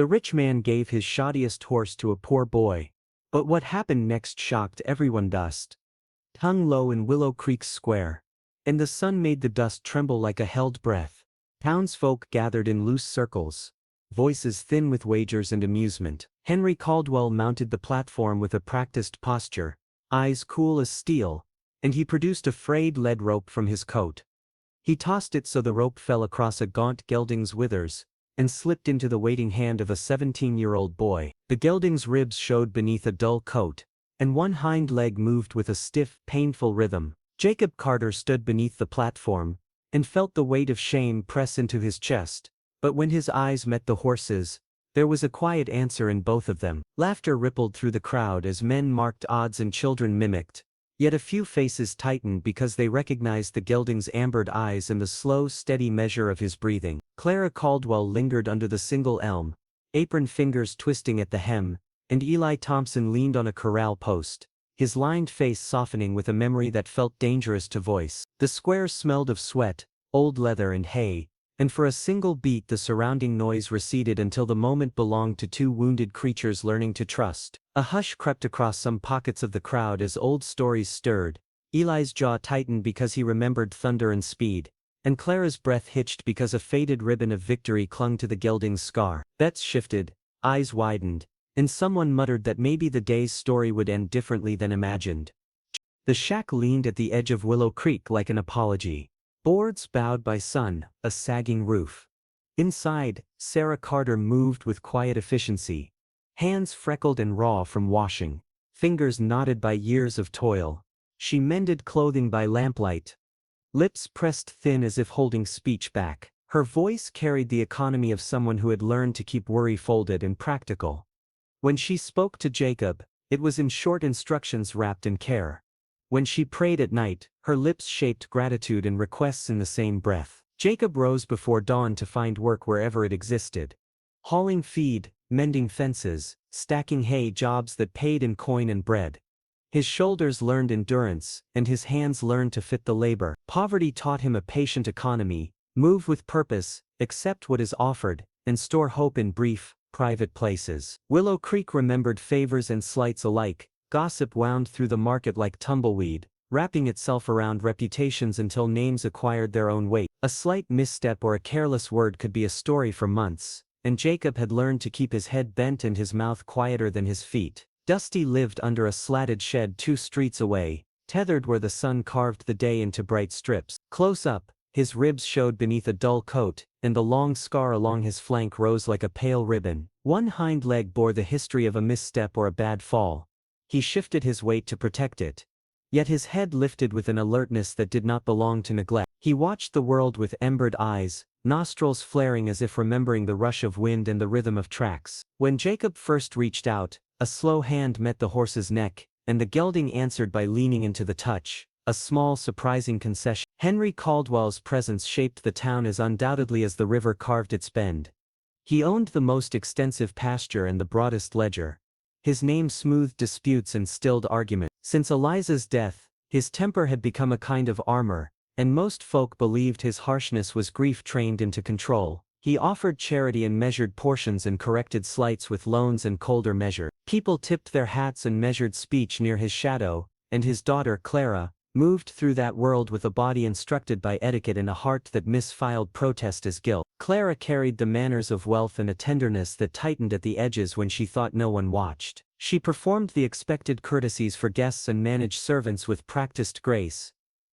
The rich man gave his shoddiest horse to a poor boy. But what happened next shocked everyone. Dust hung low in Willow Creek's square, and the sun made the dust tremble like a held breath. Townsfolk gathered in loose circles, voices thin with wagers and amusement. Henry Caldwell mounted the platform with a practiced posture, eyes cool as steel, and he produced a frayed lead rope from his coat. He tossed it so the rope fell across a gaunt gelding's withers, and slipped into the waiting hand of a 17-year-old boy. The gelding's ribs showed beneath a dull coat, and one hind leg moved with a stiff, painful rhythm. Jacob Carter stood beneath the platform, and felt the weight of shame press into his chest, but when his eyes met the horse's, there was a quiet answer in both of them. Laughter rippled through the crowd as men marked odds and children mimicked, yet a few faces tightened because they recognized the gelding's ambered eyes and the slow, steady measure of his breathing. Clara Caldwell lingered under the single elm, apron fingers twisting at the hem, and Eli Thompson leaned on a corral post, his lined face softening with a memory that felt dangerous to voice. The square smelled of sweat, old leather and hay, and for a single beat the surrounding noise receded until the moment belonged to two wounded creatures learning to trust. A hush crept across some pockets of the crowd as old stories stirred. Eli's jaw tightened because he remembered thunder and speed, and Clara's breath hitched because a faded ribbon of victory clung to the gelding's scar. Bets shifted, eyes widened, and someone muttered that maybe the day's story would end differently than imagined. The shack leaned at the edge of Willow Creek like an apology. Boards bowed by sun, a sagging roof. Inside, Sarah Carter moved with quiet efficiency. Hands freckled and raw from washing, fingers knotted by years of toil. She mended clothing by lamplight, lips pressed thin as if holding speech back. Her voice carried the economy of someone who had learned to keep worry folded and practical. When she spoke to Jacob, it was in short instructions wrapped in care. When she prayed at night, her lips shaped gratitude and requests in the same breath. Jacob rose before dawn to find work wherever it existed. Hauling feed, mending fences, stacking hay, jobs that paid in coin and bread. His shoulders learned endurance, and his hands learned to fit the labor. Poverty taught him a patient economy: move with purpose, accept what is offered, and store hope in brief, private places. Willow Creek remembered favors and slights alike. Gossip wound through the market like tumbleweed, wrapping itself around reputations until names acquired their own weight. A slight misstep or a careless word could be a story for months, and Jacob had learned to keep his head bent and his mouth quieter than his feet. Dusty lived under a slatted shed 2 streets away, tethered where the sun carved the day into bright strips. Close up, his ribs showed beneath a dull coat, and the long scar along his flank rose like a pale ribbon. One hind leg bore the history of a misstep or a bad fall. He shifted his weight to protect it. Yet his head lifted with an alertness that did not belong to neglect. He watched the world with embered eyes, nostrils flaring as if remembering the rush of wind and the rhythm of tracks. When Jacob first reached out, a slow hand met the horse's neck, and the gelding answered by leaning into the touch, a small surprising concession. Henry Caldwell's presence shaped the town as undoubtedly as the river carved its bend. He owned the most extensive pasture and the broadest ledger. His name smoothed disputes and stilled argument. Since Eliza's death, his temper had become a kind of armor, and most folk believed his harshness was grief trained into control. He offered charity in measured portions and corrected slights with loans and colder measure. People tipped their hats and measured speech near his shadow, and his daughter Clara moved through that world with a body instructed by etiquette and a heart that misfiled protest as guilt. Clara carried the manners of wealth and a tenderness that tightened at the edges when she thought no one watched. She performed the expected courtesies for guests and managed servants with practiced grace.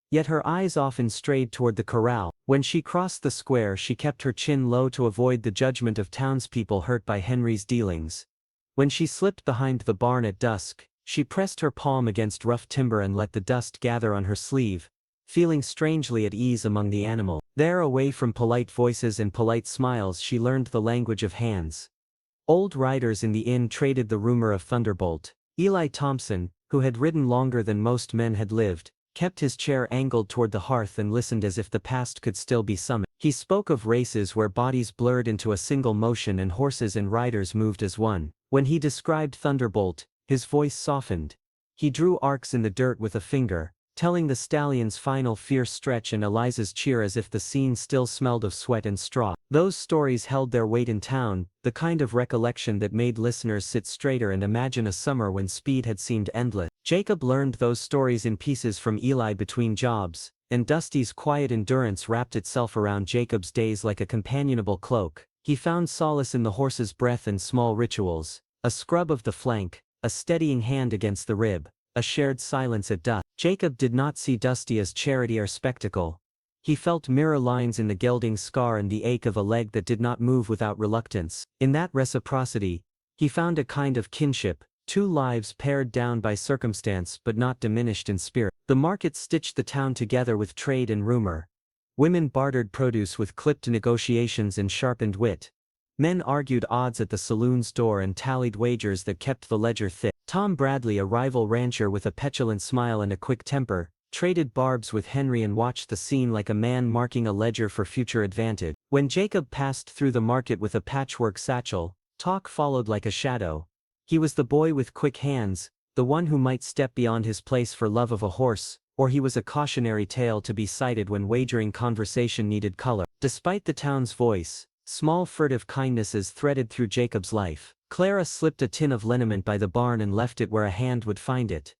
Yet her eyes often strayed toward the corral. When she crossed the square, she kept her chin low to avoid the judgment of townspeople hurt by Henry's dealings. When she slipped behind the barn at dusk, she pressed her palm against rough timber and let the dust gather on her sleeve, feeling strangely at ease among the animals. There, away from polite voices and polite smiles, she learned the language of hands. Old riders in the inn traded the rumor of Thunderbolt. Eli Thompson, who had ridden longer than most men had lived, kept his chair angled toward the hearth and listened as if the past could still be summoned. He spoke of races where bodies blurred into a single motion and horses and riders moved as one. When he described Thunderbolt, his voice softened. He drew arcs in the dirt with a finger, telling the stallion's final fierce stretch and Eliza's cheer as if the scene still smelled of sweat and straw. Those stories held their weight in town, the kind of recollection that made listeners sit straighter and imagine a summer when speed had seemed endless. Jacob learned those stories in pieces from Eli between jobs, and Dusty's quiet endurance wrapped itself around Jacob's days like a companionable cloak. He found solace in the horse's breath and small rituals, a scrub of the flank, a steadying hand against the rib, a shared silence at dusk. Jacob did not see Dusty as charity or spectacle. He felt mirror lines in the gelding's scar and the ache of a leg that did not move without reluctance. In that reciprocity, he found a kind of kinship, two lives pared down by circumstance but not diminished in spirit. The market stitched the town together with trade and rumor. Women bartered produce with clipped negotiations and sharpened wit. Men argued odds at the saloon's door and tallied wagers that kept the ledger thick. Tom Bradley, a rival rancher with a petulant smile and a quick temper, traded barbs with Henry and watched the scene like a man marking a ledger for future advantage. When Jacob passed through the market with a patchwork satchel, talk followed like a shadow. He was the boy with quick hands, the one who might step beyond his place for love of a horse, or he was a cautionary tale to be cited when wagering conversation needed color. Despite the town's voice, small furtive kindnesses threaded through Jacob's life. Clara slipped a tin of liniment by the barn and left it where a hand would find it.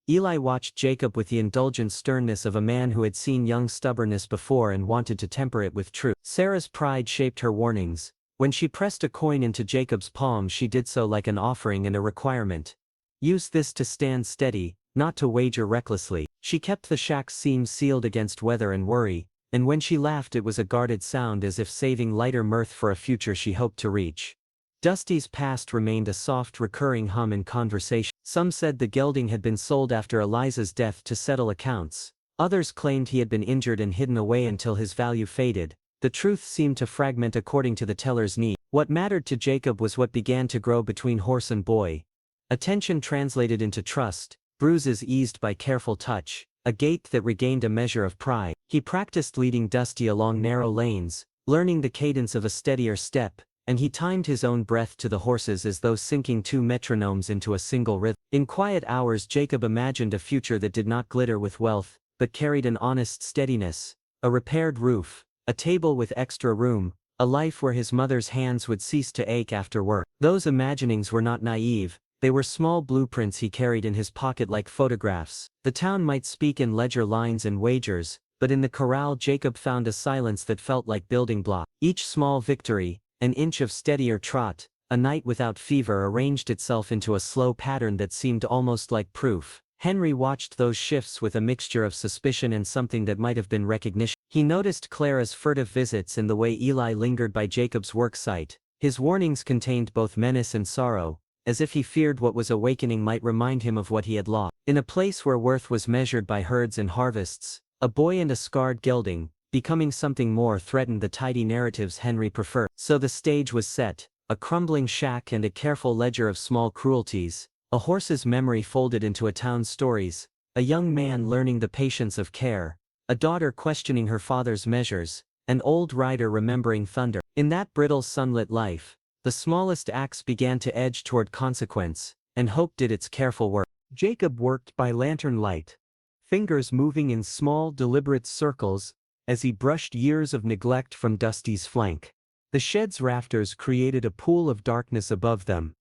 Eli watched Jacob with the indulgent sternness of a man who had seen young stubbornness before and wanted to temper it with truth. Sarah's pride shaped her warnings. When she pressed a coin into Jacob's palm, she did so like an offering and a requirement. Use this to stand steady, not to wager recklessly. She kept the shack's seams sealed against weather and worry, and when she laughed it was a guarded sound as if saving lighter mirth for a future she hoped to reach. Dusty's past remained a soft recurring hum in conversation. Some said the gelding had been sold after Eliza's death to settle accounts. Others claimed he had been injured and hidden away until his value faded. The truth seemed to fragment according to the teller's need. What mattered to Jacob was what began to grow between horse and boy. Attention translated into trust, bruises eased by careful touch, a gait that regained a measure of pride. He practiced leading Dusty along narrow lanes, learning the cadence of a steadier step, and he timed his own breath to the horses as though syncing two metronomes into a single rhythm. In quiet hours Jacob imagined a future that did not glitter with wealth, but carried an honest steadiness, a repaired roof, a table with extra room, a life where his mother's hands would cease to ache after work. Those imaginings were not naive. They were small blueprints he carried in his pocket like photographs. The town might speak in ledger lines and wagers, but in the corral Jacob found a silence that felt like building blocks. Each small victory, an inch of steadier trot, a night without fever arranged itself into a slow pattern that seemed almost like proof. Henry watched those shifts with a mixture of suspicion and something that might have been recognition. He noticed Clara's furtive visits and the way Eli lingered by Jacob's work site. His warnings contained both menace and sorrow, as if he feared what was awakening might remind him of what he had lost. In a place where worth was measured by herds and harvests, a boy and a scarred gelding, becoming something more, threatened the tidy narratives Henry preferred. So the stage was set, a crumbling shack and a careful ledger of small cruelties, a horse's memory folded into a town's stories, a young man learning the patience of care, a daughter questioning her father's measures, an old rider remembering thunder. In that brittle sunlit life, the smallest acts began to edge toward consequence, and hope did its careful work. Jacob worked by lantern light, fingers moving in small deliberate circles, as he brushed years of neglect from Dusty's flank. The shed's rafters created a pool of darkness above them.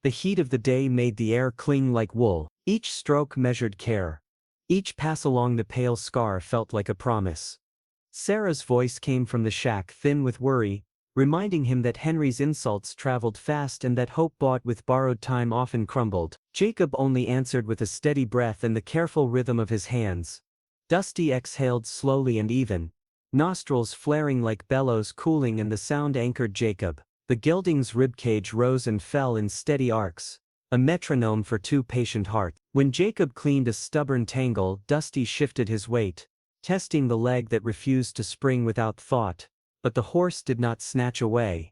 The heat of the day made the air cling like wool. Each stroke measured care. Each pass along the pale scar felt like a promise. Sarah's voice came from the shack, thin with worry, reminding him that Henry's insults traveled fast and that hope bought with borrowed time often crumbled. Jacob only answered with a steady breath and the careful rhythm of his hands. Dusty exhaled slowly and even, nostrils flaring like bellows cooling, and the sound anchored Jacob. The gelding's ribcage rose and fell in steady arcs, a metronome for two patient hearts. When Jacob cleaned a stubborn tangle, Dusty shifted his weight, testing the leg that refused to spring without thought, but the horse did not snatch away.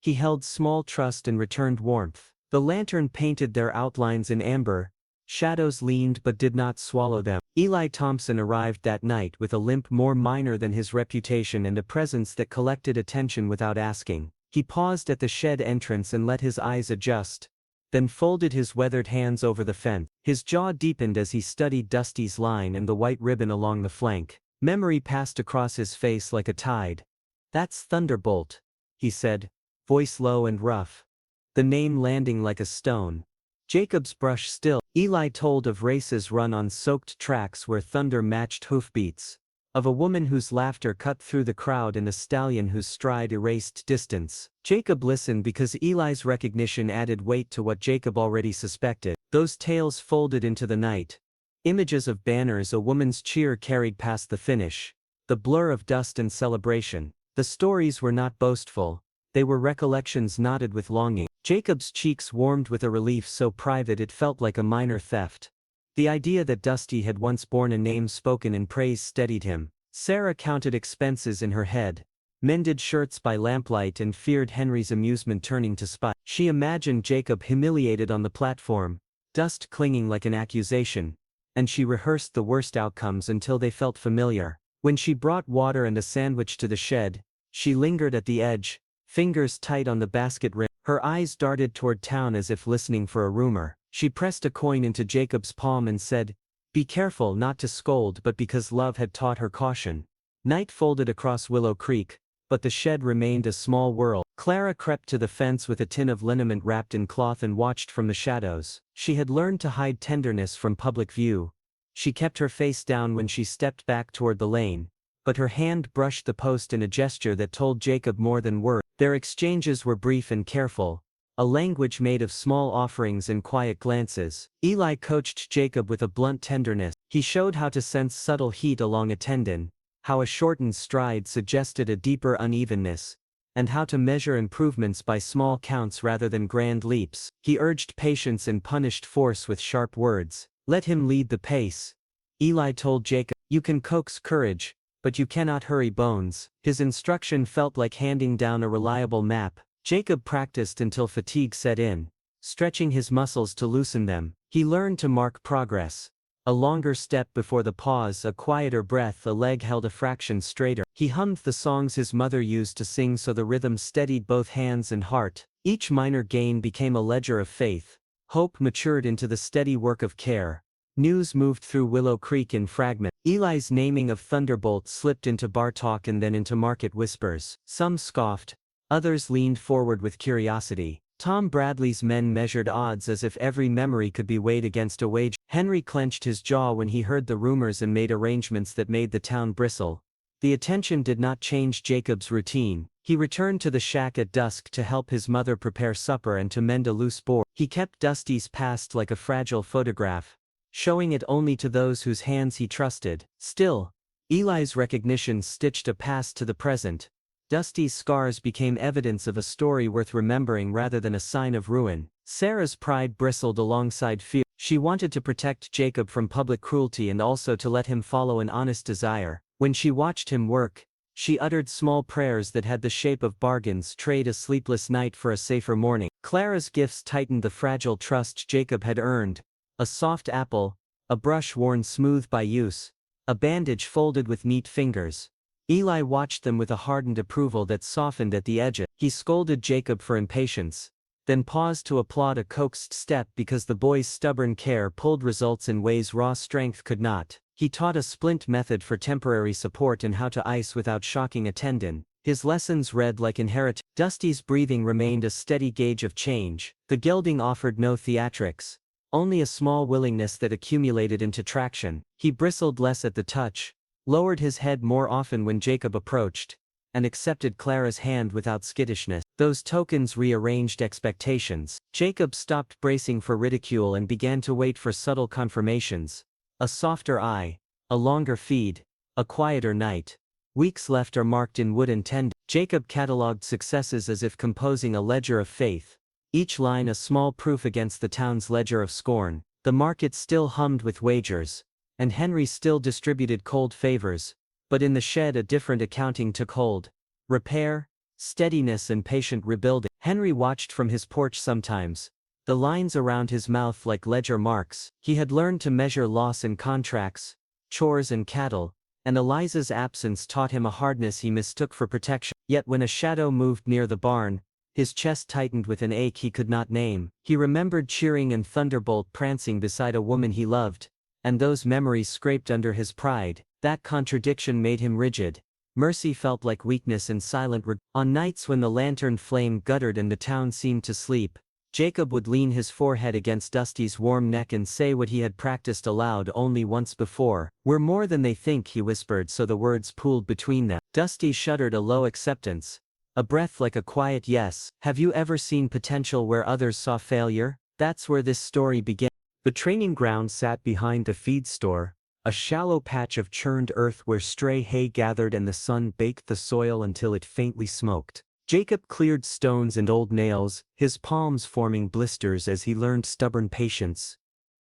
He held small trust and returned warmth. The lantern painted their outlines in amber, shadows leaned but did not swallow them. Eli Thompson arrived that night with a limp more minor than his reputation and a presence that collected attention without asking. He paused at the shed entrance and let his eyes adjust. then folded his weathered hands over the fence. His jaw deepened as he studied Dusty's line and the white ribbon along the flank. Memory passed across his face like a tide. "That's Thunderbolt," he said, voice low and rough, the name landing like a stone. Jacob's brush still. Eli told of races run on soaked tracks where thunder matched hoofbeats, of a woman whose laughter cut through the crowd and a stallion whose stride erased distance. Jacob listened because Eli's recognition added weight to what Jacob already suspected. Those tales folded into the night. Images of banners, a woman's cheer carried past the finish, the blur of dust and celebration. The stories were not boastful, they were recollections knotted with longing. Jacob's cheeks warmed with a relief so private it felt like a minor theft. The idea that Dusty had once borne a name spoken in praise steadied him. Sarah counted expenses in her head, mended shirts by lamplight and feared Henry's amusement turning to spite. She imagined Jacob humiliated on the platform, dust clinging like an accusation, and she rehearsed the worst outcomes until they felt familiar. When she brought water and a sandwich to the shed, she lingered at the edge, fingers tight on the basket rim. Her eyes darted toward town as if listening for a rumor. She pressed a coin into Jacob's palm and said, "Be careful not to scold," but because love had taught her caution. Night folded across Willow Creek, but the shed remained a small world. Clara crept to the fence with a tin of liniment wrapped in cloth and watched from the shadows. She had learned to hide tenderness from public view. She kept her face down when she stepped back toward the lane, but her hand brushed the post in a gesture that told Jacob more than words. Their exchanges were brief and careful, a language made of small offerings and quiet glances. Eli coached Jacob with a blunt tenderness. He showed how to sense subtle heat along a tendon, how a shortened stride suggested a deeper unevenness, and how to measure improvements by small counts rather than grand leaps. He urged patience and punished force with sharp words. "Let him lead the pace," Eli told Jacob. "You can coax courage, but you cannot hurry bones." His instruction felt like handing down a reliable map. Jacob practiced until fatigue set in, stretching his muscles to loosen them. He learned to mark progress. A longer step before the pause, a quieter breath, a leg held a fraction straighter. He hummed the songs his mother used to sing so the rhythm steadied both hands and heart. Each minor gain became a ledger of faith. Hope matured into the steady work of care. News moved through Willow Creek in fragments. Eli's naming of Thunderbolt slipped into bar talk and then into market whispers. Some scoffed, others leaned forward with curiosity. Tom Bradley's men measured odds as if every memory could be weighed against a wager. Henry clenched his jaw when he heard the rumors and made arrangements that made the town bristle. The attention did not change Jacob's routine. He returned to the shack at dusk to help his mother prepare supper and to mend a loose board. He kept Dusty's past like a fragile photograph, showing it only to those whose hands he trusted. Still, Eli's recognition stitched a past to the present. Dusty's scars became evidence of a story worth remembering rather than a sign of ruin. Sarah's pride bristled alongside fear. She wanted to protect Jacob from public cruelty and also to let him follow an honest desire. When she watched him work, she uttered small prayers that had the shape of bargains, trade a sleepless night for a safer morning. Clara's gifts tightened the fragile trust Jacob had earned. A soft apple, a brush worn smooth by use, a bandage folded with neat fingers. Eli watched them with a hardened approval that softened at the edges. He scolded Jacob for impatience, then paused to applaud a coaxed step because the boy's stubborn care pulled results in ways raw strength could not. He taught a splint method for temporary support and how to ice without shocking a tendon. His lessons read like inheritance. Dusty's breathing remained a steady gauge of change. The gelding offered no theatrics, only a small willingness that accumulated into traction. He bristled less at the touch, lowered his head more often when Jacob approached, and accepted Clara's hand without skittishness. Those tokens rearranged expectations. Jacob stopped bracing for ridicule and began to wait for subtle confirmations. A softer eye, a longer feed, a quieter night. Weeks left are marked in wood and tendon. Jacob catalogued successes as if composing a ledger of faith, each line a small proof against the town's ledger of scorn. The market still hummed with wagers, and Henry still distributed cold favors, but in the shed a different accounting took hold. Repair, steadiness and patient rebuilding. Henry watched from his porch sometimes, the lines around his mouth like ledger marks. He had learned to measure loss in contracts, chores and cattle, and Eliza's absence taught him a hardness he mistook for protection. Yet when a shadow moved near the barn, His chest tightened with an ache he could not name. He remembered cheering and Thunderbolt prancing beside a woman he loved, and those memories scraped under his pride. That contradiction made him rigid. Mercy felt like weakness and silent regret. On nights when the lantern flame guttered and the town seemed to sleep, Jacob would lean his forehead against Dusty's warm neck and say what he had practiced aloud only once before. "We're more than they think," he whispered so the words pooled between them. Dusty shuddered a low acceptance, a breath like a quiet yes. Have you ever seen potential where others saw failure? That's where this story began. The training ground sat behind the feed store, a shallow patch of churned earth where stray hay gathered and the sun baked the soil until it faintly smoked. Jacob cleared stones and old nails, his palms forming blisters as he learned stubborn patience.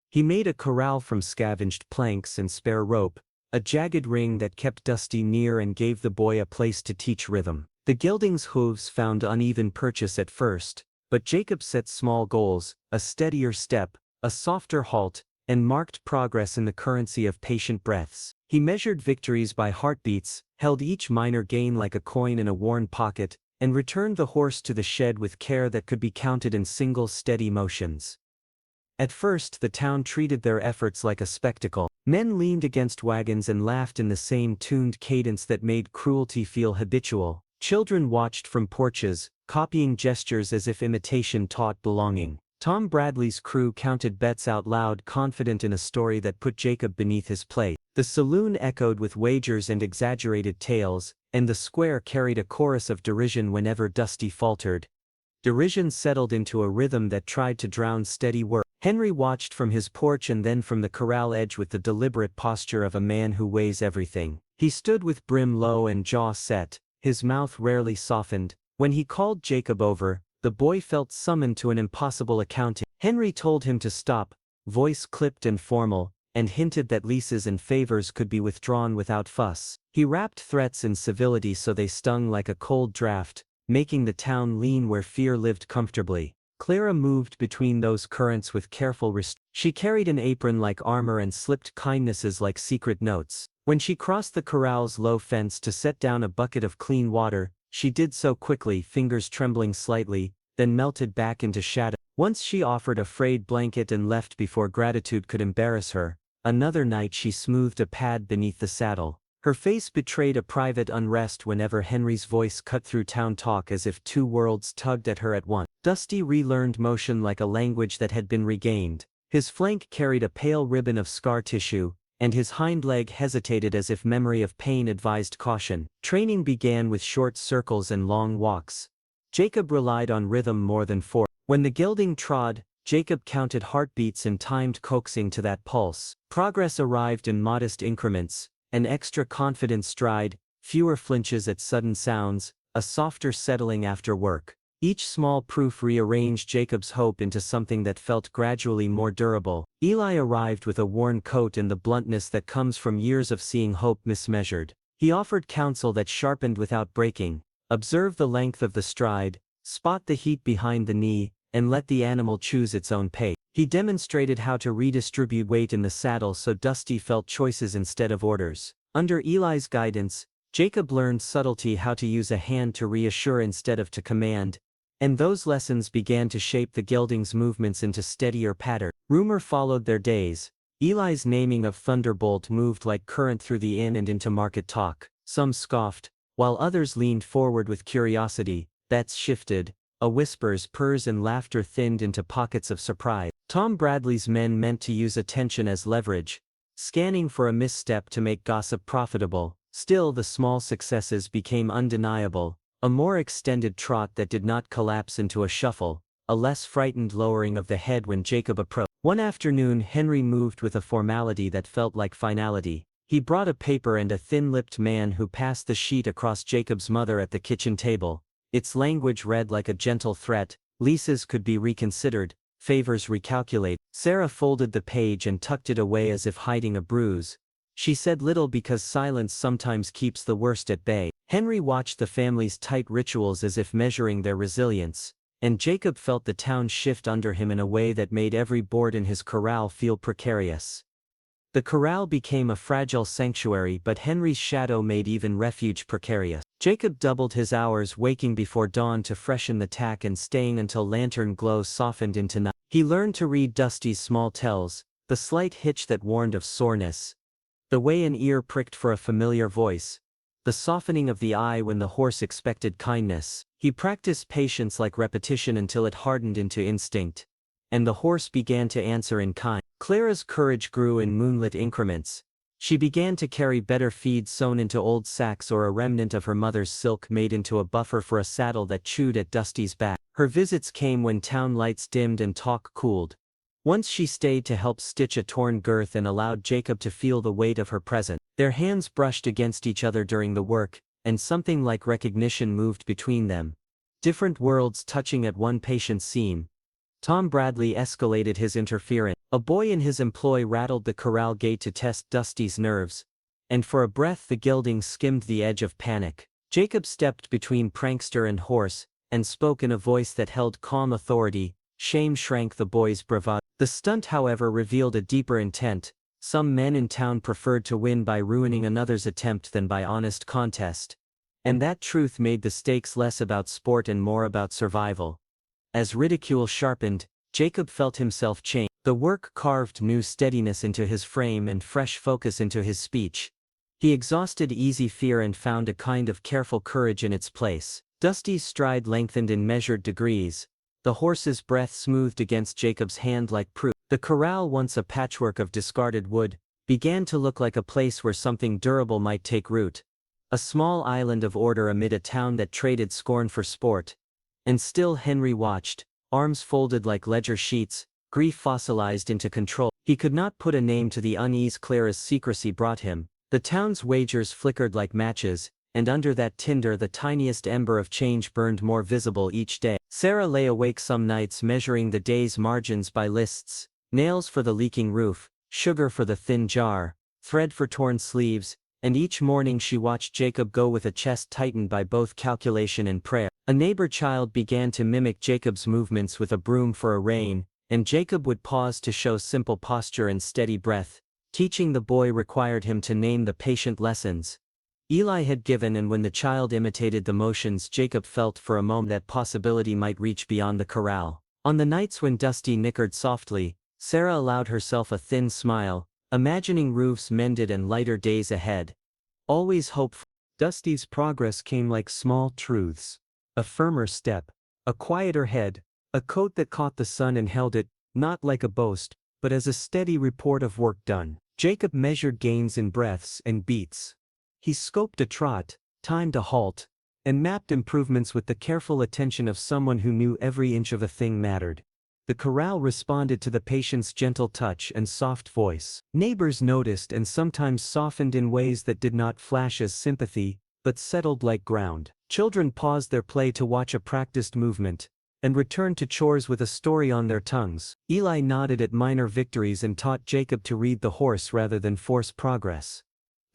He made a corral from scavenged planks and spare rope, a jagged ring that kept Dusty near and gave the boy a place to teach rhythm. The gelding's hooves found uneven purchase at first, but Jacob set small goals, a steadier step, a softer halt, and marked progress in the currency of patient breaths. He measured victories by heartbeats, held each minor gain like a coin in a worn pocket, and returned the horse to the shed with care that could be counted in single steady motions. At first the town treated their efforts like a spectacle. Men leaned against wagons and laughed in the same tuned cadence that made cruelty feel habitual. Children watched from porches, copying gestures as if imitation taught belonging. Tom Bradley's crew counted bets out loud, confident in a story that put Jacob beneath his plate. The saloon echoed with wagers and exaggerated tales, and the square carried a chorus of derision whenever Dusty faltered. Derision settled into a rhythm that tried to drown steady work. Henry watched from his porch and then from the corral edge with the deliberate posture of a man who weighs everything. He stood with brim low and jaw set, his mouth rarely softened. When he called Jacob over, the boy felt summoned to an impossible accounting. Henry told him to stop, voice clipped and formal, and hinted that leases and favors could be withdrawn without fuss. He wrapped threats in civility so they stung like a cold draft, making the town lean where fear lived comfortably. Clara moved between those currents with careful restraint. She carried an apron like armor and slipped kindnesses like secret notes. When she crossed the corral's low fence to set down a bucket of clean water, she did so quickly, fingers trembling slightly, then melted back into shadow. Once she offered a frayed blanket and left before gratitude could embarrass her. Another night she smoothed a pad beneath the saddle. Her face betrayed a private unrest whenever Henry's voice cut through town talk as if two worlds tugged at her at once. Dusty relearned motion like a language that had been regained. His flank carried a pale ribbon of scar tissue, and his hind leg hesitated as if memory of pain advised caution. Training began with short circles and long walks. Jacob relied on rhythm more than force. When the gelding trod, Jacob counted heartbeats and timed coaxing to that pulse. Progress arrived in modest increments, an extra confident stride, fewer flinches at sudden sounds, a softer settling after work. Each small proof rearranged Jacob's hope into something that felt gradually more durable. Eli arrived with a worn coat and the bluntness that comes from years of seeing hope mismeasured. He offered counsel that sharpened without breaking. Observe the length of the stride, spot the heat behind the knee, and let the animal choose its own pace. He demonstrated how to redistribute weight in the saddle so Dusty felt choices instead of orders. Under Eli's guidance, Jacob learned subtlety, how to use a hand to reassure instead of to command, and those lessons began to shape the gelding's movements into steadier pattern. Rumor followed their days. Eli's naming of Thunderbolt moved like current through the inn and into market talk. Some scoffed, while others leaned forward with curiosity. Bets shifted, whispers, purrs and laughter thinned into pockets of surprise. Tom Bradley's men meant to use attention as leverage, scanning for a misstep to make gossip profitable. Still, the small successes became undeniable. A more extended trot that did not collapse into a shuffle, a less frightened lowering of the head when Jacob approached. One afternoon Henry moved with a formality that felt like finality. He brought a paper and a thin-lipped man who passed the sheet across Jacob's mother at the kitchen table. Its language read like a gentle threat: leases could be reconsidered, favors recalculated. Sarah folded the page and tucked it away as if hiding a bruise. She said little because silence sometimes keeps the worst at bay. Henry watched the family's tight rituals as if measuring their resilience, and Jacob felt the town shift under him in a way that made every board in his corral feel precarious. The corral became a fragile sanctuary, but Henry's shadow made even refuge precarious. Jacob doubled his hours, waking before dawn to freshen the tack and staying until lantern glow softened into night. He learned to read Dusty's small tells, the slight hitch that warned of soreness, the way an ear pricked for a familiar voice, the softening of the eye when the horse expected kindness. He practiced patience like repetition until it hardened into instinct, and the horse began to answer in kind. Clara's courage grew in moonlit increments. She began to carry better feed sewn into old sacks or a remnant of her mother's silk made into a buffer for a saddle that chewed at Dusty's back. Her visits came when town lights dimmed and talk cooled. Once she stayed to help stitch a torn girth and allowed Jacob to feel the weight of her presence. Their hands brushed against each other during the work, and something like recognition moved between them. Different worlds touching at one patient seam. Tom Bradley escalated his interference. A boy in his employ rattled the corral gate to test Dusty's nerves, and for a breath the gelding skimmed the edge of panic. Jacob stepped between prankster and horse, and spoke in a voice that held calm authority. Shame shrank the boy's bravado. The stunt, however, revealed a deeper intent. Some men in town preferred to win by ruining another's attempt than by honest contest. And that truth made the stakes less about sport and more about survival. As ridicule sharpened, Jacob felt himself change. The work carved new steadiness into his frame and fresh focus into his speech. He exhausted easy fear and found a kind of careful courage in its place. Dusty's stride lengthened in measured degrees. The horse's breath smoothed against Jacob's hand like proof. The corral, once a patchwork of discarded wood, began to look like a place where something durable might take root. A small island of order amid a town that traded scorn for sport. And still Henry watched, arms folded like ledger sheets, grief fossilized into control. He could not put a name to the unease Clara's secrecy brought him. The town's wagers flickered like matches, and under that tinder the tiniest ember of change burned more visible each day. Sarah lay awake some nights measuring the day's margins by lists, nails for the leaking roof, sugar for the thin jar, thread for torn sleeves, and each morning she watched Jacob go with a chest tightened by both calculation and prayer. A neighbor child began to mimic Jacob's movements with a broom for a rein, and Jacob would pause to show simple posture and steady breath. Teaching the boy required him to name the patient lessons Eli had given, and when the child imitated the motions Jacob felt for a moment that possibility might reach beyond the corral. On the nights when Dusty nickered softly, Sarah allowed herself a thin smile, imagining roofs mended and lighter days ahead. Always hopeful. Dusty's progress came like small truths. A firmer step, a quieter head, a coat that caught the sun and held it, not like a boast, but as a steady report of work done. Jacob measured gains in breaths and beats. He scoped a trot, timed a halt, and mapped improvements with the careful attention of someone who knew every inch of a thing mattered. The corral responded to the patient's gentle touch and soft voice. Neighbors noticed and sometimes softened in ways that did not flash as sympathy, but settled like ground. Children paused their play to watch a practiced movement, and returned to chores with a story on their tongues. Eli nodded at minor victories and taught Jacob to read the horse rather than force progress.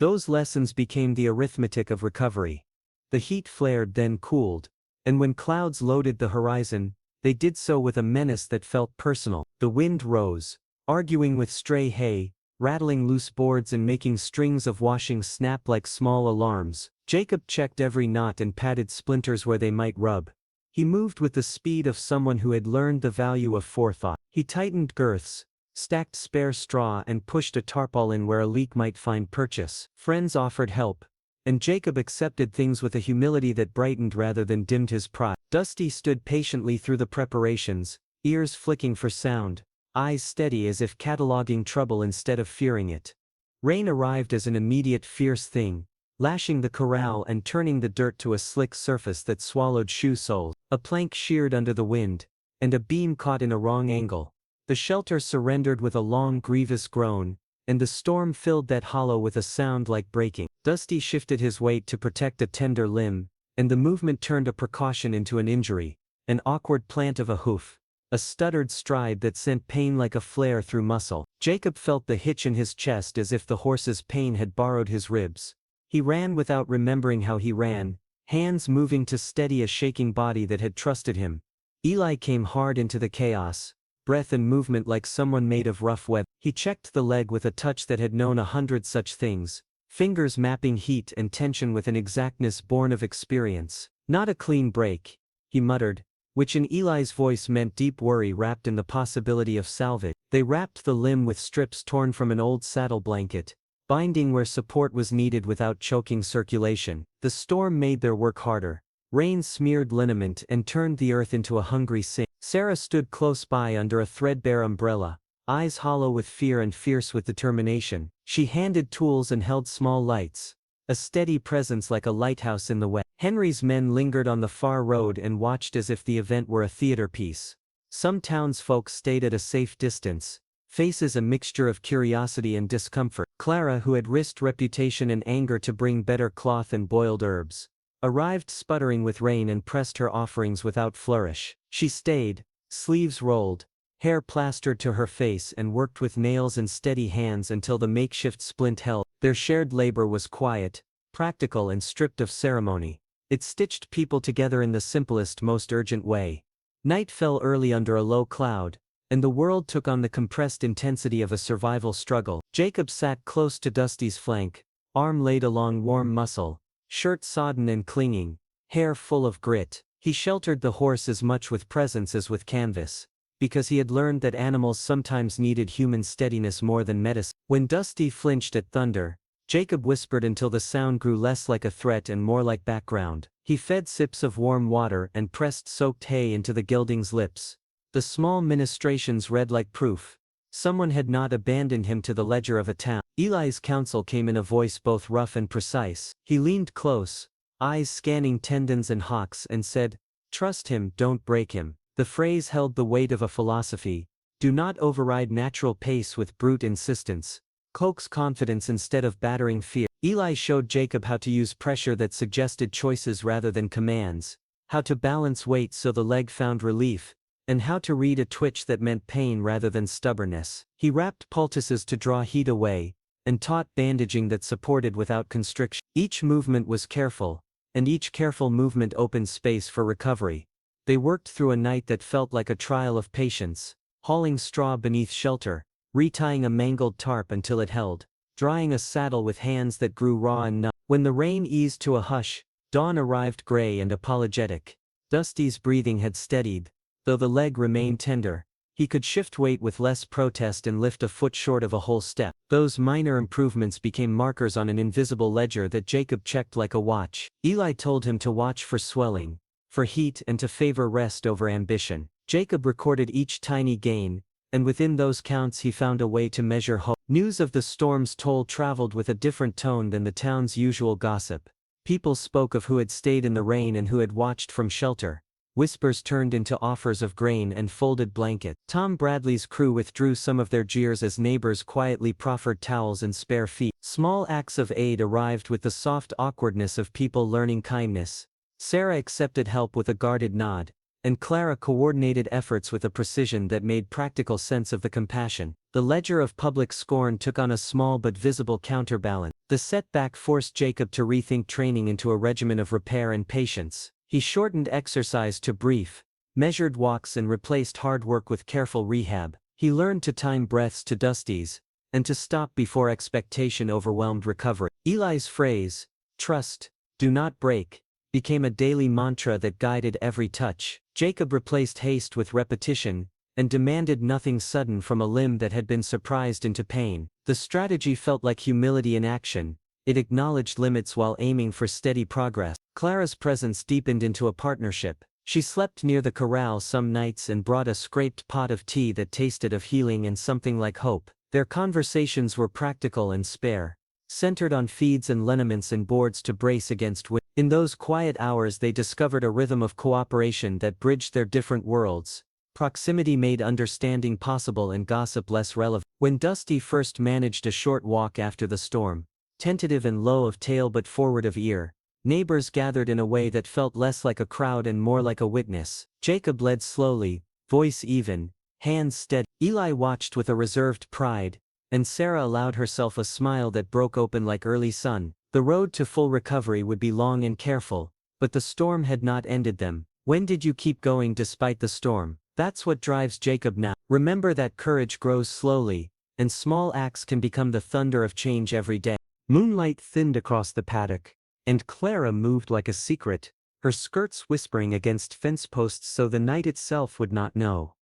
Those lessons became the arithmetic of recovery. The heat flared then cooled, and when clouds loaded the horizon, they did so with a menace that felt personal. The wind rose, arguing with stray hay, rattling loose boards and making strings of washing snap like small alarms. Jacob checked every knot and patted splinters where they might rub. He moved with the speed of someone who had learned the value of forethought. He tightened girths, stacked spare straw and pushed a tarpaulin where a leak might find purchase. Friends offered help, and Jacob accepted things with a humility that brightened rather than dimmed his pride. Dusty stood patiently through the preparations, ears flicking for sound, eyes steady as if cataloging trouble instead of fearing it. Rain arrived as an immediate fierce thing, lashing the corral and turning the dirt to a slick surface that swallowed shoe soles. A plank sheared under the wind, and a beam caught in a wrong angle. The shelter surrendered with a long grievous groan, and the storm filled that hollow with a sound like breaking. Dusty shifted his weight to protect a tender limb, and the movement turned a precaution into an injury, an awkward plant of a hoof, a stuttered stride that sent pain like a flare through muscle. Jacob felt the hitch in his chest as if the horse's pain had borrowed his ribs. He ran without remembering how he ran, hands moving to steady a shaking body that had trusted him. Eli came hard into the chaos, breath and movement like someone made of rough weather. He checked the leg with a touch that had known 100 such things, fingers mapping heat and tension with an exactness born of experience. Not a clean break, he muttered, which in Eli's voice meant deep worry wrapped in the possibility of salvage. They wrapped the limb with strips torn from an old saddle blanket, binding where support was needed without choking circulation. The storm made their work harder. Rain smeared liniment and turned the earth into a hungry sink. Sarah stood close by under a threadbare umbrella, eyes hollow with fear and fierce with determination. She handed tools and held small lights, a steady presence like a lighthouse in the wet. Henry's men lingered on the far road and watched as if the event were a theater piece. Some townsfolk stayed at a safe distance, faces a mixture of curiosity and discomfort. Clara, who had risked reputation and anger to bring better cloth and boiled herbs, arrived sputtering with rain and pressed her offerings without flourish. She stayed, sleeves rolled, hair plastered to her face, and worked with nails and steady hands until the makeshift splint held. Their shared labor was quiet, practical and stripped of ceremony. It stitched people together in the simplest, most urgent way. Night fell early under a low cloud, and the world took on the compressed intensity of a survival struggle. Jacob sat close to Dusty's flank, arm laid along warm muscle, shirt sodden and clinging, hair full of grit. He sheltered the horse as much with presence as with canvas, because he had learned that animals sometimes needed human steadiness more than medicine. When Dusty flinched at thunder, Jacob whispered until the sound grew less like a threat and more like background. He fed sips of warm water and pressed soaked hay into the gelding's lips. The small ministrations read like proof. Someone had not abandoned him to the ledger of a town. Eli's counsel came in a voice both rough and precise. He leaned close, eyes scanning tendons and hocks, and said, "Trust him, don't break him." The phrase held the weight of a philosophy. Do not override natural pace with brute insistence. Coax confidence instead of battering fear. Eli showed Jacob how to use pressure that suggested choices rather than commands, how to balance weight so the leg found relief, and how to read a twitch that meant pain rather than stubbornness. He wrapped poultices to draw heat away, and taught bandaging that supported without constriction. Each movement was careful, and each careful movement opened space for recovery. They worked through a night that felt like a trial of patience, hauling straw beneath shelter, retying a mangled tarp until it held, drying a saddle with hands that grew raw and numb. When the rain eased to a hush, dawn arrived gray and apologetic. Dusty's breathing had steadied, though the leg remained tender. He could shift weight with less protest and lift a foot short of a whole step. Those minor improvements became markers on an invisible ledger that Jacob checked like a watch. Eli told him to watch for swelling, for heat, and to favor rest over ambition. Jacob recorded each tiny gain, and within those counts he found a way to measure hope. News of the storm's toll traveled with a different tone than the town's usual gossip. People spoke of who had stayed in the rain and who had watched from shelter. Whispers turned into offers of grain and folded blankets. Tom Bradley's crew withdrew some of their jeers as neighbors quietly proffered towels and spare feet. Small acts of aid arrived with the soft awkwardness of people learning kindness. Sarah accepted help with a guarded nod, and Clara coordinated efforts with a precision that made practical sense of the compassion. The ledger of public scorn took on a small but visible counterbalance. The setback forced Jacob to rethink training into a regimen of repair and patience. He shortened exercise to brief, measured walks and replaced hard work with careful rehab. He learned to time breaths to Dusty's, and to stop before expectation overwhelmed recovery. Eli's phrase, "Trust, do not break," became a daily mantra that guided every touch. Jacob replaced haste with repetition, and demanded nothing sudden from a limb that had been surprised into pain. The strategy felt like humility in action. It acknowledged limits while aiming for steady progress. Clara's presence deepened into a partnership. She slept near the corral some nights and brought a scraped pot of tea that tasted of healing and something like hope. Their conversations were practical and spare, centered on feeds and liniments and boards to brace against wind. In those quiet hours they discovered a rhythm of cooperation that bridged their different worlds. Proximity made understanding possible and gossip less relevant. When Dusty first managed a short walk after the storm, tentative and low of tail but forward of ear, neighbors gathered in a way that felt less like a crowd and more like a witness. Jacob led slowly, voice even, hands steady. Eli watched with a reserved pride, and Sarah allowed herself a smile that broke open like early sun. The road to full recovery would be long and careful, but the storm had not ended them. When did you keep going despite the storm? That's what drives Jacob now. Remember that courage grows slowly, and small acts can become the thunder of change every day. Moonlight thinned across the paddock, and Clara moved like a secret, her skirts whispering against fence posts so the night itself would not know.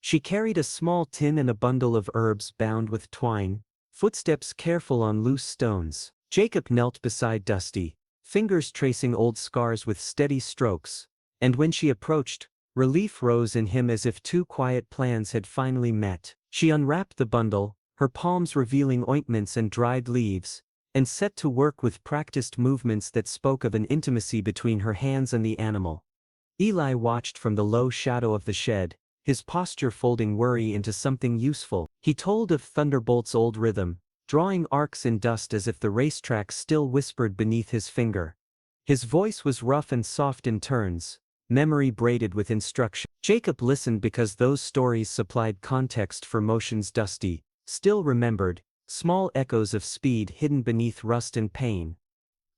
She carried a small tin and a bundle of herbs bound with twine, footsteps careful on loose stones. Jacob knelt beside Dusty, fingers tracing old scars with steady strokes, and when she approached, relief rose in him as if two quiet plans had finally met. She unwrapped the bundle, her palms revealing ointments and dried leaves, and set to work with practiced movements that spoke of an intimacy between her hands and the animal. Eli watched from the low shadow of the shed, his posture folding worry into something useful. He told of Thunderbolt's old rhythm, drawing arcs in dust as if the racetrack still whispered beneath his finger. His voice was rough and soft in turns, memory braided with instruction. Jacob listened because those stories supplied context for motions Dusty still remembered, small echoes of speed hidden beneath rust and pain.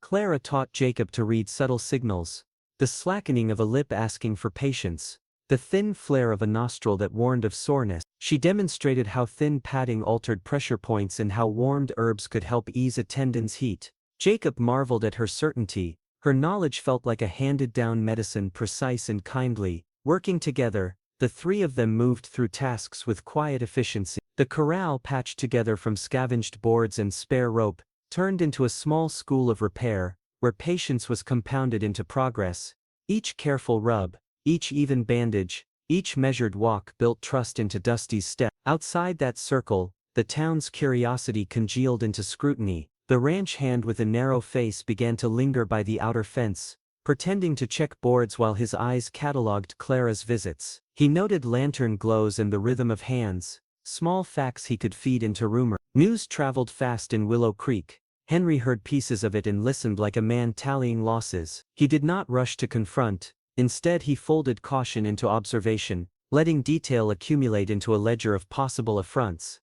Clara taught Jacob to read subtle signals, the slackening of a lip asking for patience, the thin flare of a nostril that warned of soreness. She demonstrated how thin padding altered pressure points and how warmed herbs could help ease a tendon's heat. Jacob marveled at her certainty, her knowledge felt like a handed-down medicine, precise and kindly. Working together, the three of them moved through tasks with quiet efficiency. The corral, patched together from scavenged boards and spare rope, turned into a small school of repair, where patience was compounded into progress. Each careful rub, each even bandage, each measured walk built trust into Dusty's step. Outside that circle, the town's curiosity congealed into scrutiny. The ranch hand with a narrow face began to linger by the outer fence, pretending to check boards while his eyes catalogued Clara's visits. He noted lantern glows and the rhythm of hands, small facts he could feed into rumor. News traveled fast in Willow Creek. Henry heard pieces of it and listened like a man tallying losses. He did not rush to confront, instead he folded caution into observation, letting detail accumulate into a ledger of possible affronts.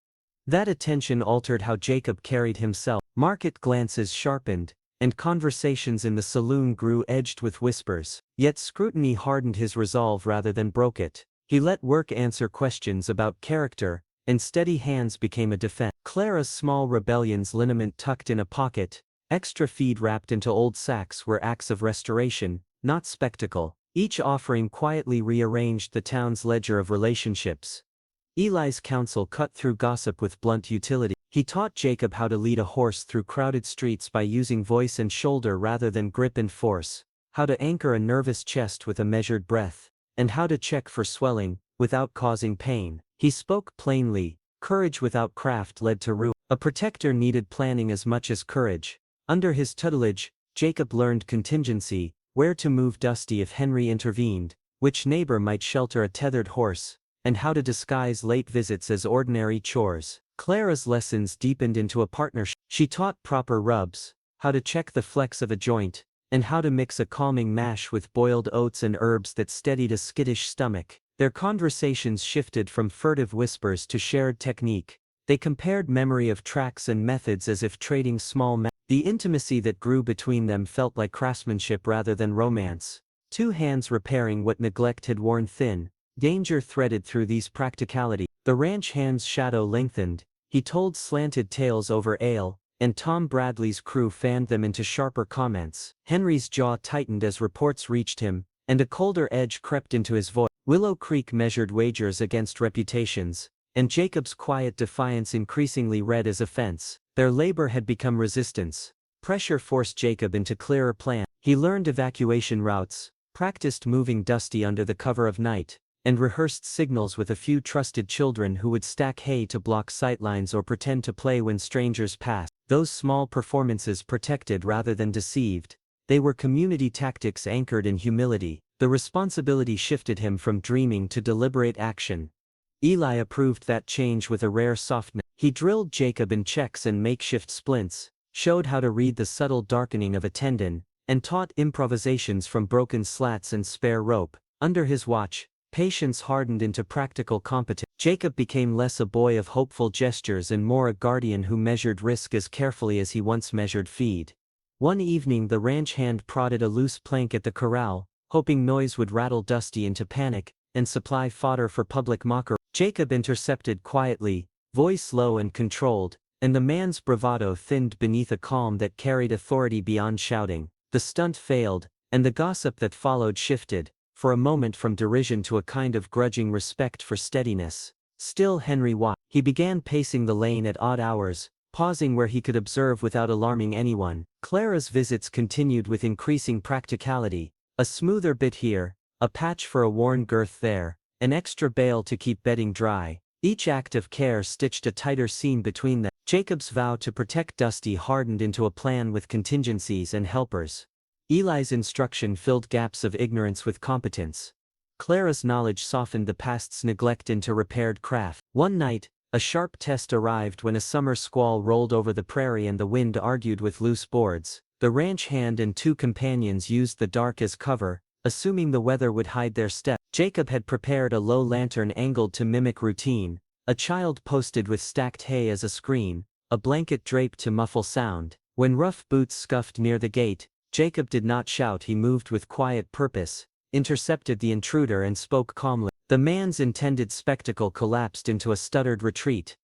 That attention altered how Jacob carried himself. Market glances sharpened, and conversations in the saloon grew edged with whispers. Yet scrutiny hardened his resolve rather than broke it. He let work answer questions about character, and steady hands became a defense. Clara's small rebellions, liniment tucked in a pocket, extra feed wrapped into old sacks, were acts of restoration, not spectacle. Each offering quietly rearranged the town's ledger of relationships. Eli's counsel cut through gossip with blunt utility. He taught Jacob how to lead a horse through crowded streets by using voice and shoulder rather than grip and force, how to anchor a nervous chest with a measured breath, and how to check for swelling, without causing pain. He spoke plainly, courage without craft led to ruin. A protector needed planning as much as courage. Under his tutelage, Jacob learned contingency, where to move Dusty if Henry intervened, which neighbor might shelter a tethered horse, and how to disguise late visits as ordinary chores. Clara's lessons deepened into a partnership. She taught proper rubs, how to check the flex of a joint, and how to mix a calming mash with boiled oats and herbs that steadied a skittish stomach. Their conversations shifted from furtive whispers to shared technique. They compared memory of tracks and methods as if trading small The intimacy that grew between them felt like craftsmanship rather than romance. Two hands repairing what neglect had worn thin. Danger threaded through these practicality. The ranch hand's shadow lengthened. He told slanted tales over ale, and Tom Bradley's crew fanned them into sharper comments. Henry's jaw tightened as reports reached him, and a colder edge crept into his voice. Willow Creek measured wagers against reputations, and Jacob's quiet defiance increasingly read as offense. Their labor had become resistance. Pressure forced Jacob into clearer plans. He learned evacuation routes, practiced moving Dusty under the cover of night, and rehearsed signals with a few trusted children who would stack hay to block sightlines or pretend to play when strangers passed. Those small performances protected rather than deceived. They were community tactics anchored in humility. The responsibility shifted him from dreaming to deliberate action. Eli approved that change with a rare softness. He drilled Jacob in checks and makeshift splints, showed how to read the subtle darkening of a tendon, and taught improvisations from broken slats and spare rope. Under his watch, patience hardened into practical competence. Jacob became less a boy of hopeful gestures and more a guardian who measured risk as carefully as he once measured feed. One evening the ranch hand prodded a loose plank at the corral, hoping noise would rattle Dusty into panic and supply fodder for public mockery. Jacob intercepted quietly, voice low and controlled, and the man's bravado thinned beneath a calm that carried authority beyond shouting. The stunt failed, and the gossip that followed shifted, for a moment from derision to a kind of grudging respect for steadiness. Still Henry watched. He began pacing the lane at odd hours, pausing where he could observe without alarming anyone. Clara's visits continued with increasing practicality, a smoother bit here, a patch for a worn girth there, an extra bale to keep bedding dry. Each act of care stitched a tighter seam between them. Jacob's vow to protect Dusty hardened into a plan with contingencies and helpers. Eli's instruction filled gaps of ignorance with competence. Clara's knowledge softened the past's neglect into repaired craft. One night, a sharp test arrived when a summer squall rolled over the prairie and the wind argued with loose boards. The ranch hand and two companions used the dark as cover, assuming the weather would hide their steps. Jacob had prepared a low lantern angled to mimic routine, a child posted with stacked hay as a screen, a blanket draped to muffle sound. When rough boots scuffed near the gate, Jacob did not shout. He moved with quiet purpose, intercepted the intruder and spoke calmly. The man's intended spectacle collapsed into a stuttered retreat.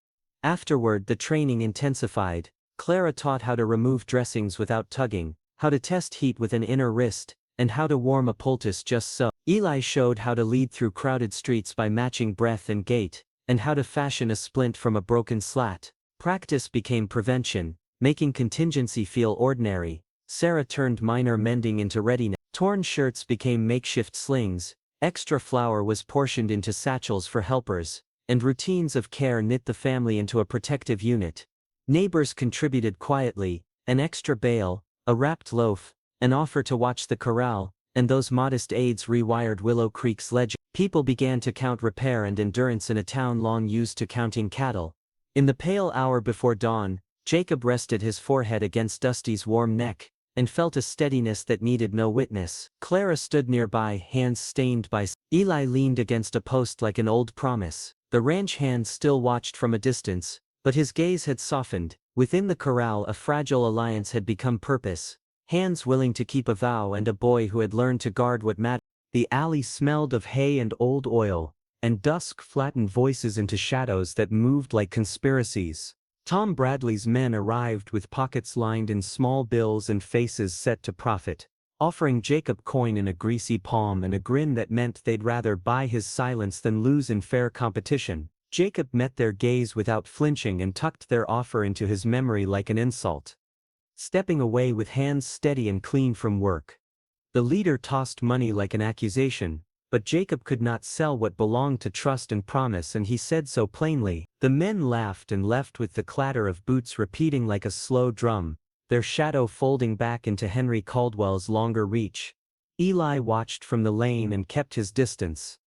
Afterward the training intensified. Clara taught how to remove dressings without tugging, how to test heat with an inner wrist, and how to warm a poultice just so. Eli showed how to lead through crowded streets by matching breath and gait, and how to fashion a splint from a broken slat. Practice became prevention, making contingency feel ordinary. Sarah turned minor mending into readiness. Torn shirts became makeshift slings, extra flour was portioned into satchels for helpers, and routines of care knit the family into a protective unit. Neighbors contributed quietly, an extra bale, a wrapped loaf, an offer to watch the corral, and those modest aids rewired Willow Creek's legend. People began to count repair and endurance in a town long used to counting cattle. In the pale hour before dawn, Jacob rested his forehead against Dusty's warm neck, and felt a steadiness that needed no witness. Clara stood nearby, hands stained by Eli leaned against a post like an old promise. The ranch hand still watched from a distance, but his gaze had softened. Within the corral a fragile alliance had become purpose. Hands willing to keep a vow and a boy who had learned to guard what mattered. The alley smelled of hay and old oil, and dusk flattened voices into shadows that moved like conspiracies. Tom Bradley's men arrived with pockets lined in small bills and faces set to profit, offering Jacob coin in a greasy palm and a grin that meant they'd rather buy his silence than lose in fair competition. Jacob met their gaze without flinching and tucked their offer into his memory like an insult, stepping away with hands steady and clean from work. The leader tossed money like an accusation, but Jacob could not sell what belonged to trust and promise, and he said so plainly. The men laughed and left with the clatter of boots repeating like a slow drum, their shadow folding back into Henry Caldwell's longer reach. Eli watched from the lane and kept his distance,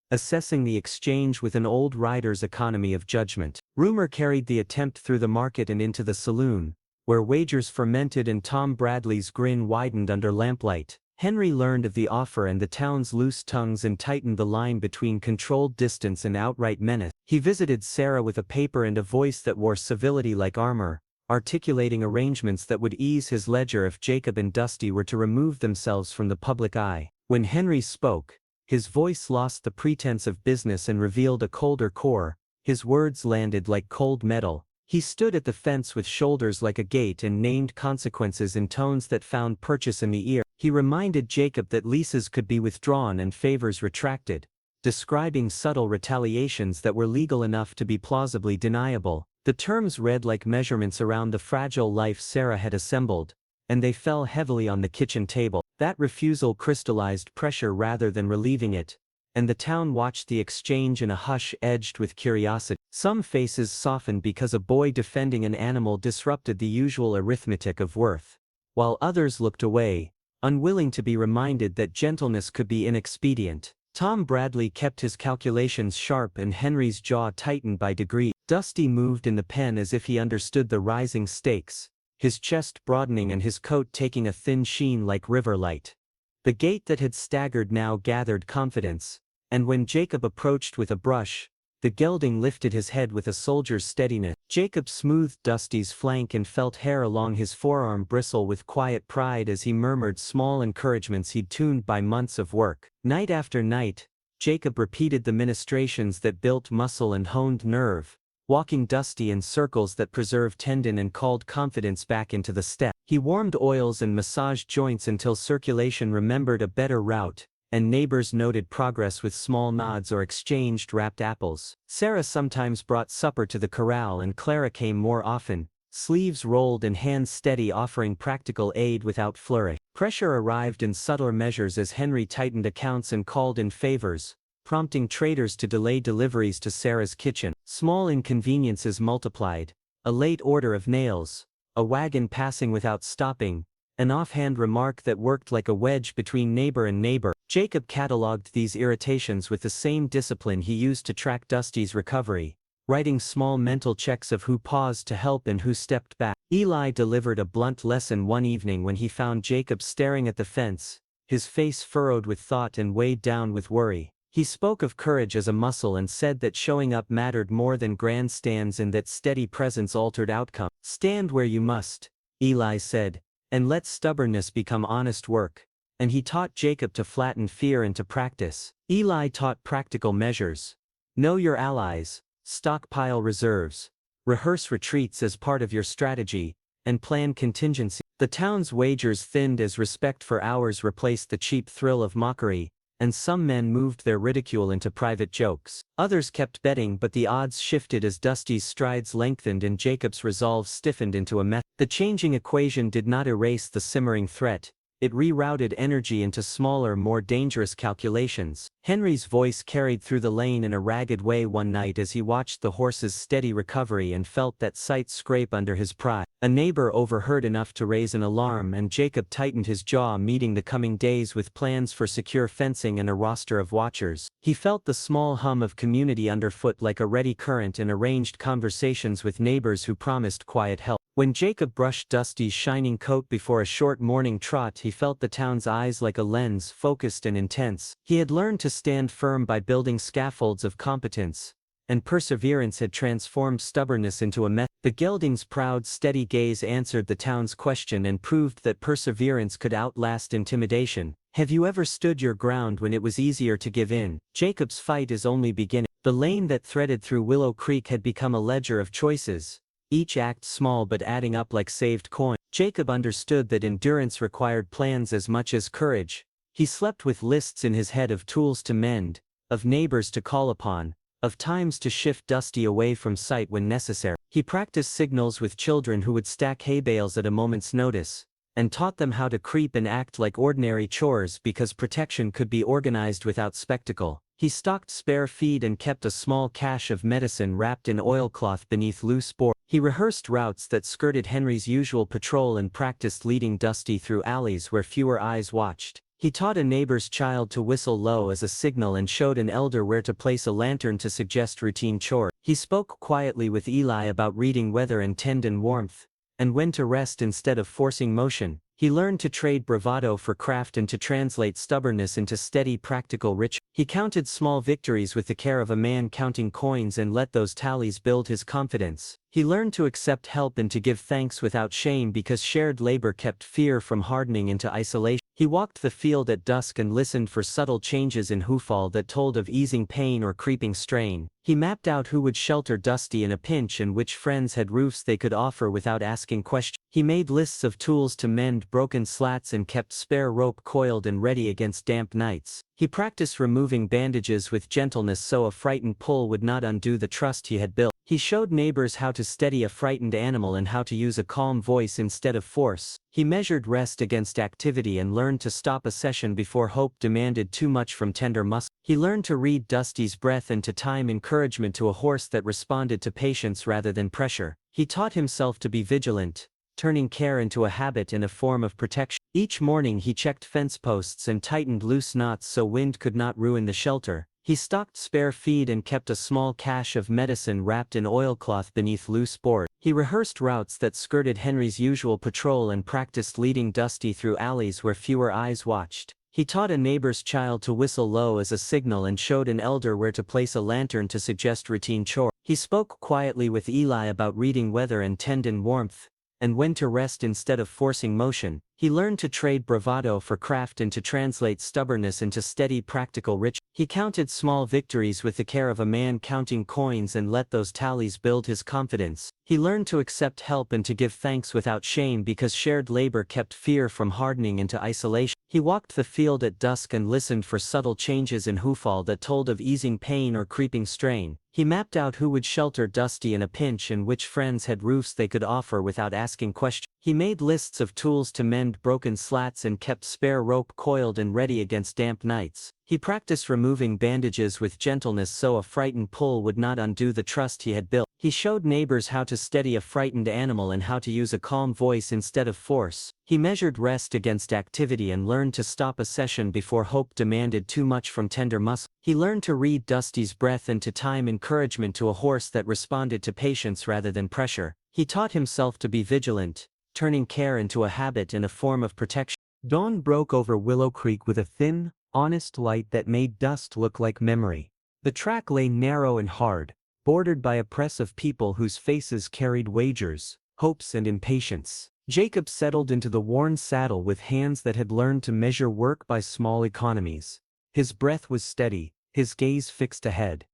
assessing the exchange with an old rider's economy of judgment. Rumor carried the attempt through the market and into the saloon, where wagers fermented and Tom Bradley's grin widened under lamplight. Henry learned of the offer and the town's loose tongues and tightened the line between controlled distance and outright menace. He visited Sarah with a paper and a voice that wore civility like armor, articulating arrangements that would ease his ledger if Jacob and Dusty were to remove themselves from the public eye. When Henry spoke, his voice lost the pretense of business and revealed a colder core. His words landed like cold metal. He stood at the fence with shoulders like a gate and named consequences in tones that found purchase in the ear. He reminded Jacob that leases could be withdrawn and favors retracted, describing subtle retaliations that were legal enough to be plausibly deniable. The terms read like measurements around the fragile life Sarah had assembled, and they fell heavily on the kitchen table. That refusal crystallized pressure rather than relieving it, and the town watched the exchange in a hush edged with curiosity. Some faces softened because a boy defending an animal disrupted the usual arithmetic of worth, while others looked away, unwilling to be reminded that gentleness could be inexpedient. Tom Bradley kept his calculations sharp and Henry's jaw tightened by degrees. Dusty moved in the pen as if he understood the rising stakes, his chest broadening and his coat taking a thin sheen like river light. The gait that had staggered now gathered confidence, and when Jacob approached with a brush, the gelding lifted his head with a soldier's steadiness. Jacob smoothed Dusty's flank and felt hair along his forearm bristle with quiet pride as he murmured small encouragements he'd tuned by months of work. Night after night, Jacob repeated the ministrations that built muscle and honed nerve, walking Dusty in circles that preserved tendon and called confidence back into the step. He warmed oils and massaged joints until circulation remembered a better route, and neighbors noted progress with small nods or exchanged wrapped apples. Sarah sometimes brought supper to the corral and Clara came more often, sleeves rolled and hands steady, offering practical aid without flourish. Pressure arrived in subtler measures as Henry tightened accounts and called in favors, prompting traders to delay deliveries to Sarah's kitchen. Small inconveniences multiplied: a late order of nails, a wagon passing without stopping, an offhand remark that worked like a wedge between neighbor and neighbor. Jacob catalogued these irritations with the same discipline he used to track Dusty's recovery, writing small mental checks of who paused to help and who stepped back. Eli delivered a blunt lesson one evening when he found Jacob staring at the fence, his face furrowed with thought and weighed down with worry. He spoke of courage as a muscle and said that showing up mattered more than grandstands and that steady presence altered outcome. "Stand where you must," Eli said, "and let stubbornness become honest work." And he taught Jacob to flatten fear into practice. Eli taught practical measures: know your allies, stockpile reserves, rehearse retreats as part of your strategy, and plan contingency. The town's wagers thinned as respect for hours replaced the cheap thrill of mockery, and some men moved their ridicule into private jokes. Others kept betting, but the odds shifted as Dusty's strides lengthened and Jacob's resolve stiffened into a method. The changing equation did not erase the simmering threat, it rerouted energy into smaller, more dangerous calculations. Henry's voice carried through the lane in a ragged way one night as he watched the horse's steady recovery and felt that sight scrape under his pride. A neighbor overheard enough to raise an alarm, and Jacob tightened his jaw, meeting the coming days with plans for secure fencing and a roster of watchers. He felt the small hum of community underfoot like a ready current and arranged conversations with neighbors who promised quiet help. When Jacob brushed Dusty's shining coat before a short morning trot, he felt the town's eyes like a lens, focused and intense. He had learned to stand firm by building scaffolds of competence, and perseverance had transformed stubbornness into a method. The gelding's proud, steady gaze answered the town's question and proved that perseverance could outlast intimidation. Have you ever stood your ground when it was easier to give in? Jacob's fight is only beginning. The lane that threaded through Willow Creek had become a ledger of choices, each act small but adding up like saved coin. Jacob understood that endurance required plans as much as courage. He slept with lists in his head of tools to mend, of neighbors to call upon, of times to shift Dusty away from sight when necessary. He practiced signals with children who would stack hay bales at a moment's notice, and taught them how to creep and act like ordinary chores because protection could be organized without spectacle. He stocked spare feed and kept a small cache of medicine wrapped in oilcloth beneath loose boards. He rehearsed routes that skirted Henry's usual patrol and practiced leading Dusty through alleys where fewer eyes watched. He taught a neighbor's child to whistle low as a signal and showed an elder where to place a lantern to suggest routine chores. He spoke quietly with Eli about reading weather and tendon warmth, and when to rest instead of forcing motion. He learned to trade bravado for craft and to translate stubbornness into steady, practical ritual. He counted small victories with the care of a man counting coins and let those tallies build his confidence. He learned to accept help and to give thanks without shame because shared labor kept fear from hardening into isolation. He walked the field at dusk and listened for subtle changes in hoofall that told of easing pain or creeping strain. He mapped out who would shelter Dusty in a pinch and which friends had roofs they could offer without asking questions. He made lists of tools to mend broken slats and kept spare rope coiled and ready against damp nights. He practiced removing bandages with gentleness so a frightened pull would not undo the trust he had built. He showed neighbors how to steady a frightened animal and how to use a calm voice instead of force. He measured rest against activity and learned to stop a session before hope demanded too much from tender muscle. He learned to read Dusty's breath and to time encouragement to a horse that responded to patience rather than pressure. He taught himself to be vigilant, turning care into a habit and a form of protection. Each morning he checked fence posts and tightened loose knots so wind could not ruin the shelter. He stocked spare feed and kept a small cache of medicine wrapped in oilcloth beneath loose boards. He rehearsed routes that skirted Henry's usual patrol and practiced leading Dusty through alleys where fewer eyes watched. He taught a neighbor's child to whistle low as a signal and showed an elder where to place a lantern to suggest routine chores. He spoke quietly with Eli about reading weather and tendon warmth, and when to rest instead of forcing motion. He learned to trade bravado for craft and to translate stubbornness into steady practical riches. He counted small victories with the care of a man counting coins and let those tallies build his confidence. He learned to accept help and to give thanks without shame because shared labor kept fear from hardening into isolation. He walked the field at dusk and listened for subtle changes in hoofall that told of easing pain or creeping strain. He mapped out who would shelter Dusty in a pinch and which friends had roofs they could offer without asking questions. He made lists of tools to mend broken slats and kept spare rope coiled and ready against damp nights. He practiced removing bandages with gentleness so a frightened pull would not undo the trust he had built. He showed neighbors how to steady a frightened animal and how to use a calm voice instead of force. He measured rest against activity and learned to stop a session before hope demanded too much from tender muscle. He learned to read Dusty's breath and to time encouragement to a horse that responded to patience rather than pressure. He taught himself to be vigilant, turning care into a habit and a form of protection. Dawn broke over Willow Creek with a thin, honest light that made dust look like memory. The track lay narrow and hard, bordered by a press of people whose faces carried wagers, hopes and impatience. Jacob settled into the worn saddle with hands that had learned to measure work by small economies. His breath was steady, his gaze fixed ahead.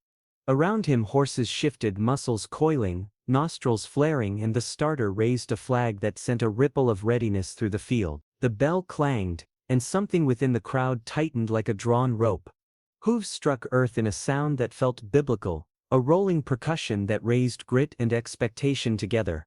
Around him horses shifted, muscles coiling, nostrils flaring, and the starter raised a flag that sent a ripple of readiness through the field. The bell clanged, and something within the crowd tightened like a drawn rope. Hooves struck earth in a sound that felt biblical, a rolling percussion that raised grit and expectation together.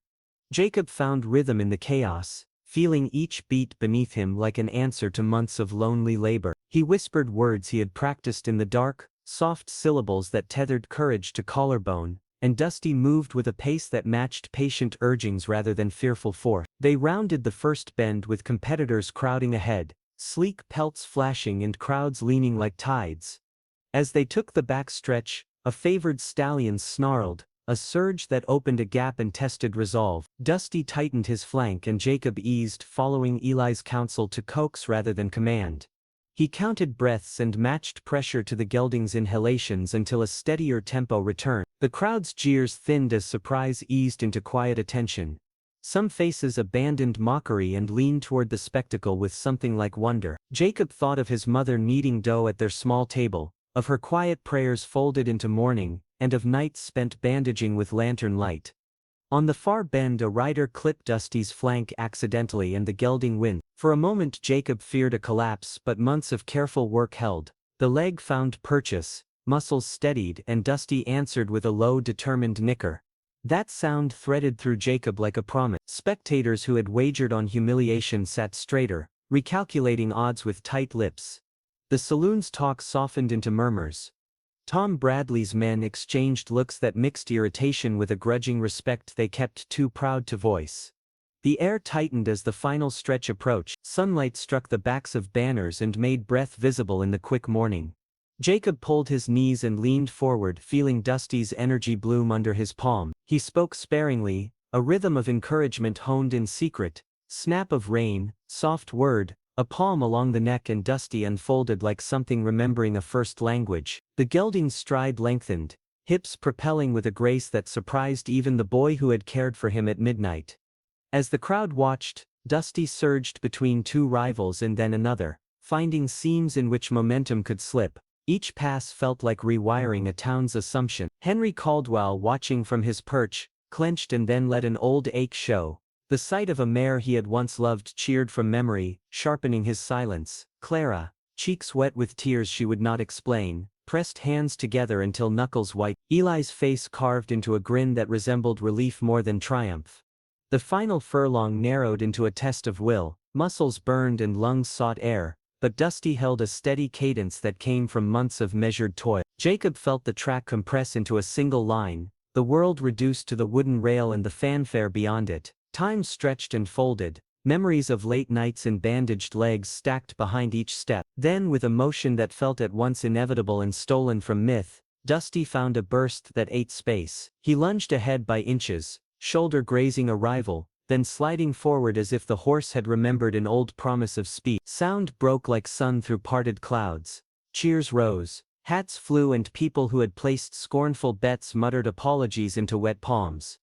Jacob found rhythm in the chaos, feeling each beat beneath him like an answer to months of lonely labor. He whispered words he had practiced in the dark, soft syllables that tethered courage to collarbone, and Dusty moved with a pace that matched patient urgings rather than fearful force. They rounded the first bend with competitors crowding ahead, sleek pelts flashing and crowds leaning like tides. As they took the back stretch, a favored stallion snarled, a surge that opened a gap and tested resolve. Dusty tightened his flank and Jacob eased, following Eli's counsel to coax rather than command. He counted breaths and matched pressure to the gelding's inhalations until a steadier tempo returned. The crowd's jeers thinned as surprise eased into quiet attention. Some faces abandoned mockery and leaned toward the spectacle with something like wonder. Jacob thought of his mother kneading dough at their small table, of her quiet prayers folded into mourning, and of nights spent bandaging with lantern light. On the far bend a rider clipped Dusty's flank accidentally and the gelding winced. For a moment Jacob feared a collapse, but months of careful work held. The leg found purchase, muscles steadied, and Dusty answered with a low determined nicker. That sound threaded through Jacob like a promise. Spectators who had wagered on humiliation sat straighter, recalculating odds with tight lips. The saloon's talk softened into murmurs. Tom Bradley's men exchanged looks that mixed irritation with a grudging respect they kept too proud to voice. The air tightened as the final stretch approached. Sunlight struck the backs of banners and made breath visible in the quick morning. Jacob pulled his knees and leaned forward, feeling Dusty's energy bloom under his palm. He spoke sparingly, a rhythm of encouragement honed in secret, snap of rein, soft word, a palm along the neck, and Dusty unfolded like something remembering a first language. The gelding's stride lengthened, hips propelling with a grace that surprised even the boy who had cared for him at midnight. As the crowd watched, Dusty surged between two rivals and then another, finding seams in which momentum could slip. Each pass felt like rewiring a town's assumption. Henry Caldwell, watching from his perch, clenched and then let an old ache show. The sight of a mare he had once loved cheered from memory, sharpening his silence. Clara, cheeks wet with tears she would not explain, pressed hands together until knuckles white. Eli's face carved into a grin that resembled relief more than triumph. The final furlong narrowed into a test of will. Muscles burned and lungs sought air, but Dusty held a steady cadence that came from months of measured toil. Jacob felt the track compress into a single line, the world reduced to the wooden rail and the fanfare beyond it. Time stretched and folded, memories of late nights and bandaged legs stacked behind each step. Then, with a motion that felt at once inevitable and stolen from myth, Dusty found a burst that ate space. He lunged ahead by inches, shoulder grazing a rival, then sliding forward as if the horse had remembered an old promise of speed. Sound broke like sun through parted clouds. Cheers rose, hats flew, and people who had placed scornful bets muttered apologies into wet palms.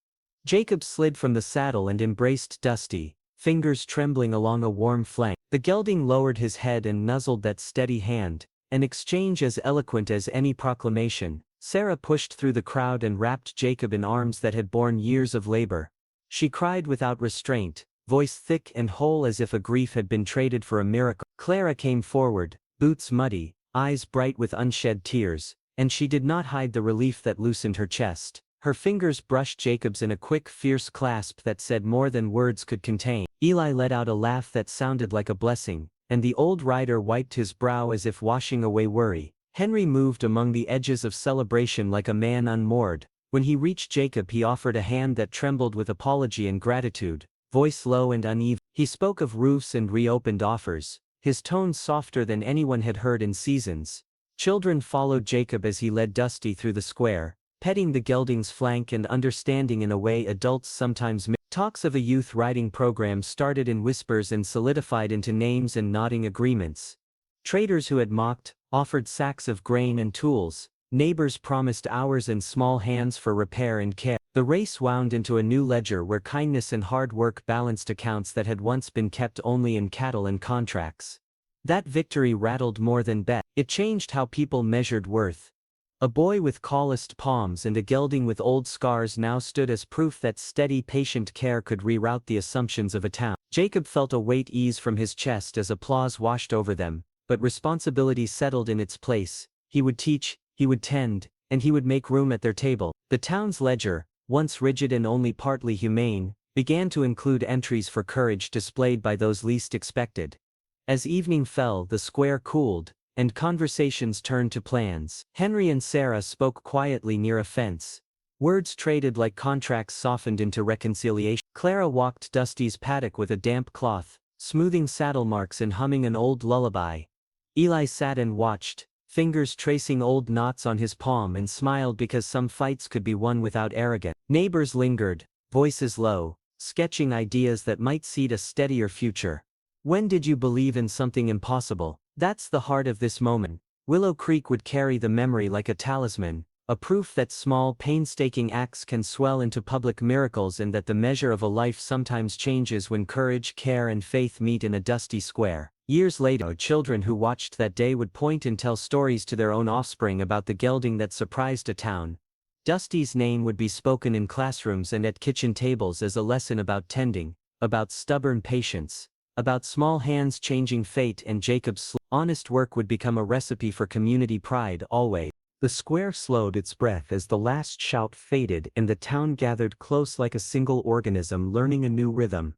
Jacob slid from the saddle and embraced Dusty, fingers trembling along a warm flank. The gelding lowered his head and nuzzled that steady hand, an exchange as eloquent as any proclamation. Sarah pushed through the crowd and wrapped Jacob in arms that had borne years of labor. She cried without restraint, voice thick and whole as if a grief had been traded for a miracle. Clara came forward, boots muddy, eyes bright with unshed tears, and she did not hide the relief that loosened her chest. Her fingers brushed Jacob's in a quick, fierce clasp that said more than words could contain. Eli let out a laugh that sounded like a blessing, and the old rider wiped his brow as if washing away worry. Henry moved among the edges of celebration like a man unmoored. When he reached Jacob, he offered a hand that trembled with apology and gratitude, voice low and uneven. He spoke of roofs and reopened offers, his tone softer than anyone had heard in seasons. Children followed Jacob as he led Dusty through the square, petting the gelding's flank and understanding in a way adults sometimes miss. Talks of a youth riding program started in whispers and solidified into names and nodding agreements. Traders who had mocked offered sacks of grain and tools. Neighbors promised hours and small hands for repair and care. The race wound into a new ledger where kindness and hard work balanced accounts that had once been kept only in cattle and contracts. That victory rattled more than bet. It changed how people measured worth. A boy with calloused palms and a gelding with old scars now stood as proof that steady, patient care could reroute the assumptions of a town. Jacob felt a weight ease from his chest as applause washed over them, but responsibility settled in its place. He would teach, he would tend, and he would make room at their table. The town's ledger, once rigid and only partly humane, began to include entries for courage displayed by those least expected. As evening fell, the square cooled, and conversations turned to plans. Henry and Sarah spoke quietly near a fence. Words traded like contracts softened into reconciliation. Clara walked Dusty's paddock with a damp cloth, smoothing saddle marks and humming an old lullaby. Eli sat and watched, fingers tracing old knots on his palm, and smiled because some fights could be won without arrogance. Neighbors lingered, voices low, sketching ideas that might seed a steadier future. When did you believe in something impossible? That's the heart of this moment. Willow Creek would carry the memory like a talisman, a proof that small, painstaking acts can swell into public miracles and that the measure of a life sometimes changes when courage, care, and faith meet in a dusty square. Years later, children who watched that day would point and tell stories to their own offspring about the gelding that surprised a town. Dusty's name would be spoken in classrooms and at kitchen tables as a lesson about tending, about stubborn patience, about small hands changing fate, and Jacob's honest work would become a recipe for community pride always. The square slowed its breath as the last shout faded and the town gathered close like a single organism learning a new rhythm.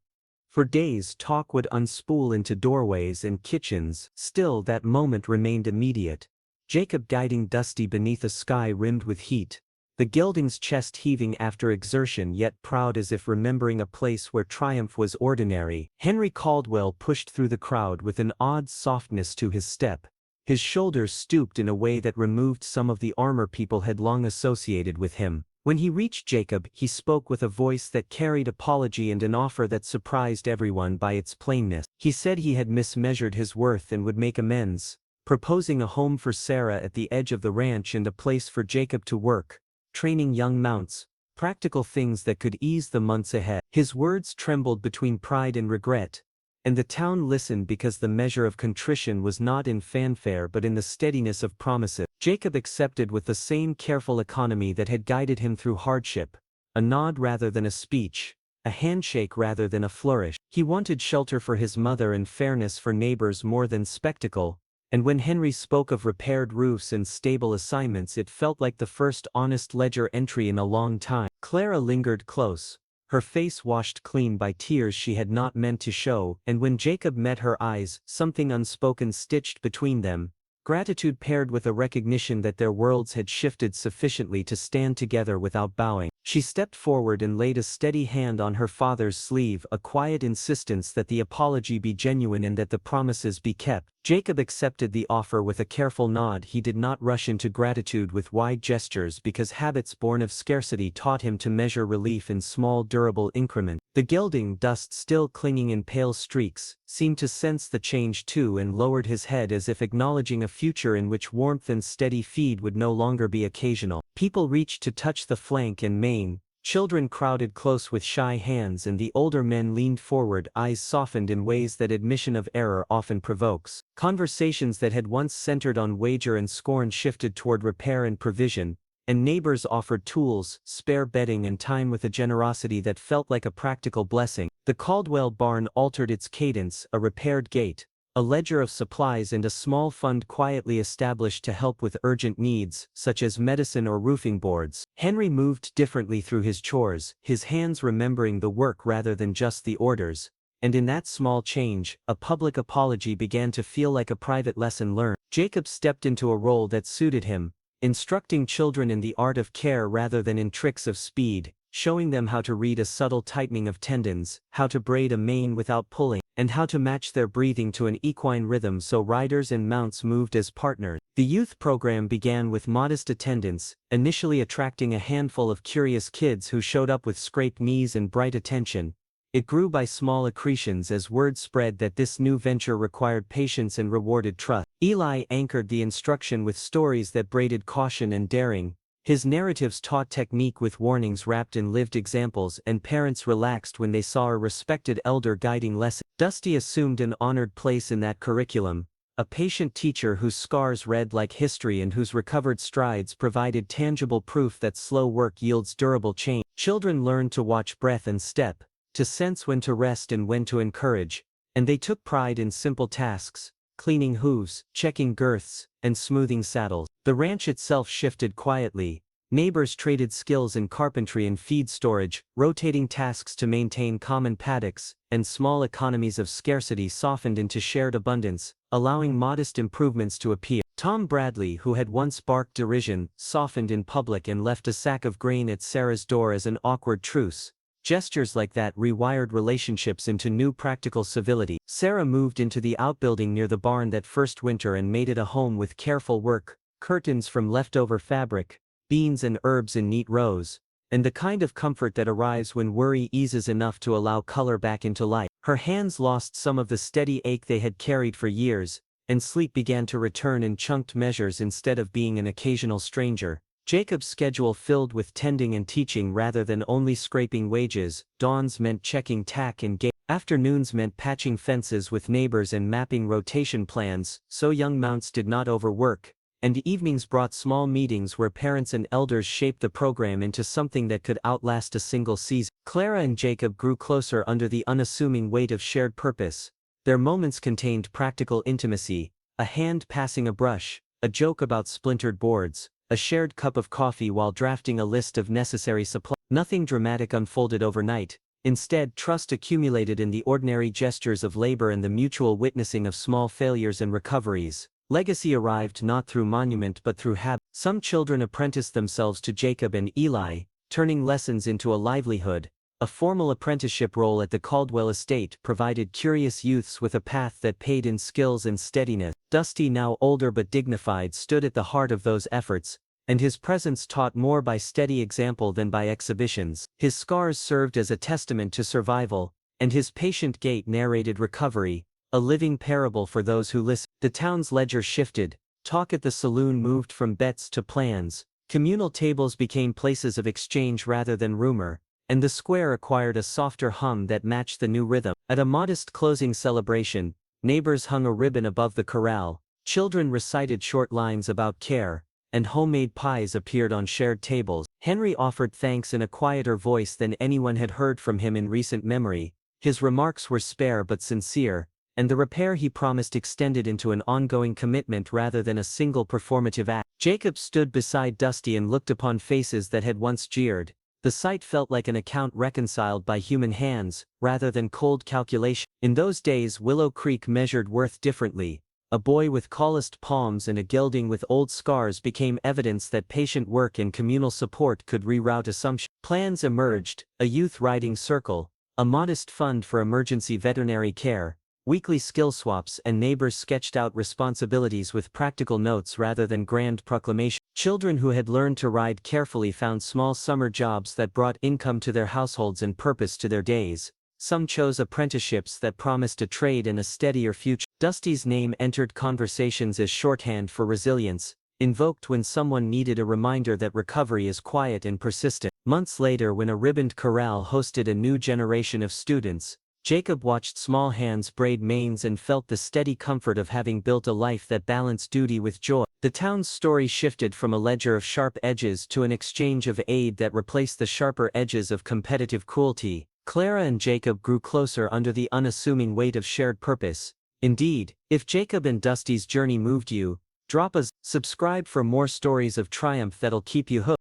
For days talk would unspool into doorways and kitchens. Still, that moment remained immediate. Jacob guiding Dusty beneath a sky rimmed with heat, the gelding's chest heaving after exertion yet proud as if remembering a place where triumph was ordinary. Henry Caldwell pushed through the crowd with an odd softness to his step. His shoulders stooped in a way that removed some of the armor people had long associated with him. When he reached Jacob, he spoke with a voice that carried apology and an offer that surprised everyone by its plainness. He said he had mismeasured his worth and would make amends, proposing a home for Sarah at the edge of the ranch and a place for Jacob to work, training young mounts, practical things that could ease the months ahead. His words trembled between pride and regret, and the town listened because the measure of contrition was not in fanfare but in the steadiness of promises. Jacob accepted with the same careful economy that had guided him through hardship, a nod rather than a speech, a handshake rather than a flourish. He wanted shelter for his mother and fairness for neighbors more than spectacle, and when Henry spoke of repaired roofs and stable assignments, it felt like the first honest ledger entry in a long time. Clara lingered close, her face washed clean by tears she had not meant to show, and when Jacob met her eyes, something unspoken stitched between them, gratitude paired with a recognition that their worlds had shifted sufficiently to stand together without bowing. She stepped forward and laid a steady hand on her father's sleeve, a quiet insistence that the apology be genuine and that the promises be kept. Jacob accepted the offer with a careful nod. He did not rush into gratitude with wide gestures because habits born of scarcity taught him to measure relief in small durable increments. The gelding, dust still clinging in pale streaks, seemed to sense the change too and lowered his head as if acknowledging a future in which warmth and steady feed would no longer be occasional. People reached to touch the flank and mane, Children crowded close with shy hands and the older men leaned forward, eyes softened in ways that admission of error often provokes. Conversations that had once centered on wager and scorn shifted toward repair and provision, and neighbors offered tools, spare bedding and time with a generosity that felt like a practical blessing. The Caldwell barn altered its cadence, a repaired gate, a ledger of supplies and a small fund quietly established to help with urgent needs, such as medicine or roofing boards. Henry moved differently through his chores, his hands remembering the work rather than just the orders, and in that small change, a public apology began to feel like a private lesson learned. Jacob stepped into a role that suited him, instructing children in the art of care rather than in tricks of speed, showing them how to read a subtle tightening of tendons, how to braid a mane without pulling, and how to match their breathing to an equine rhythm so riders and mounts moved as partners. The youth program began with modest attendance, initially attracting a handful of curious kids who showed up with scraped knees and bright attention. It grew by small accretions as word spread that this new venture required patience and rewarded trust. Eli anchored the instruction with stories that braided caution and daring. His narratives taught technique with warnings wrapped in lived examples, and parents relaxed when they saw a respected elder guiding lessons. Dusty assumed an honored place in that curriculum, a patient teacher whose scars read like history and whose recovered strides provided tangible proof that slow work yields durable change. Children learned to watch breath and step, to sense when to rest and when to encourage, and they took pride in simple tasks, cleaning hooves, checking girths, and smoothing saddles. The ranch itself shifted quietly. Neighbors traded skills in carpentry and feed storage, rotating tasks to maintain common paddocks, and small economies of scarcity softened into shared abundance, allowing modest improvements to appear. Tom Bradley, who had once barked derision, softened in public and left a sack of grain at Sarah's door as an awkward truce. Gestures like that rewired relationships into new practical civility. Sarah moved into the outbuilding near the barn that first winter and made it a home with careful work, curtains from leftover fabric, beans and herbs in neat rows, and the kind of comfort that arrives when worry eases enough to allow color back into life. Her hands lost some of the steady ache they had carried for years, and sleep began to return in chunked measures instead of being an occasional stranger. Jacob's schedule filled with tending and teaching rather than only scraping wages. Dawns meant checking tack and gate. Afternoons meant patching fences with neighbors and mapping rotation plans, so young mounts did not overwork. And evenings brought small meetings where parents and elders shaped the program into something that could outlast a single season. Clara and Jacob grew closer under the unassuming weight of shared purpose. Their moments contained practical intimacy, a hand passing a brush, a joke about splintered boards, a shared cup of coffee while drafting a list of necessary supplies. Nothing dramatic unfolded overnight. Instead, trust accumulated in the ordinary gestures of labor and the mutual witnessing of small failures and recoveries. Legacy arrived not through monument but through habit. Some children apprenticed themselves to Jacob and Eli, turning lessons into a livelihood. A formal apprenticeship role at the Caldwell estate provided curious youths with a path that paid in skills and steadiness. Dusty, now older but dignified, stood at the heart of those efforts, and his presence taught more by steady example than by exhibitions. His scars served as a testament to survival, and his patient gait narrated recovery, a living parable for those who listened. The town's ledger shifted. Talk at the saloon moved from bets to plans. Communal tables became places of exchange rather than rumor, and the square acquired a softer hum that matched the new rhythm. At a modest closing celebration, neighbors hung a ribbon above the corral, children recited short lines about care, and homemade pies appeared on shared tables. Henry offered thanks in a quieter voice than anyone had heard from him in recent memory. His remarks were spare but sincere, and the repair he promised extended into an ongoing commitment rather than a single performative act. Jacob stood beside Dusty and looked upon faces that had once jeered. The sight felt like an account reconciled by human hands, rather than cold calculation. In those days, Willow Creek measured worth differently. A boy with calloused palms and a gelding with old scars became evidence that patient work and communal support could reroute assumptions. Plans emerged: a youth riding circle, a modest fund for emergency veterinary care, weekly skill swaps, and neighbors sketched out responsibilities with practical notes rather than grand proclamation. Children who had learned to ride carefully found small summer jobs that brought income to their households and purpose to their days. Some chose apprenticeships that promised a trade and a steadier future. Dusty's name entered conversations as shorthand for resilience. invoked when someone needed a reminder that recovery is quiet and persistent. Months later, when a ribboned corral hosted a new generation of students, Jacob watched small hands braid manes and felt the steady comfort of having built a life that balanced duty with joy. The town's story shifted from a ledger of sharp edges to an exchange of aid that replaced the sharper edges of competitive cruelty. Clara and Jacob grew closer under the unassuming weight of shared purpose. Indeed, if Jacob and Dusty's journey moved you, drop a subscribe for more stories of triumph that'll keep you hooked.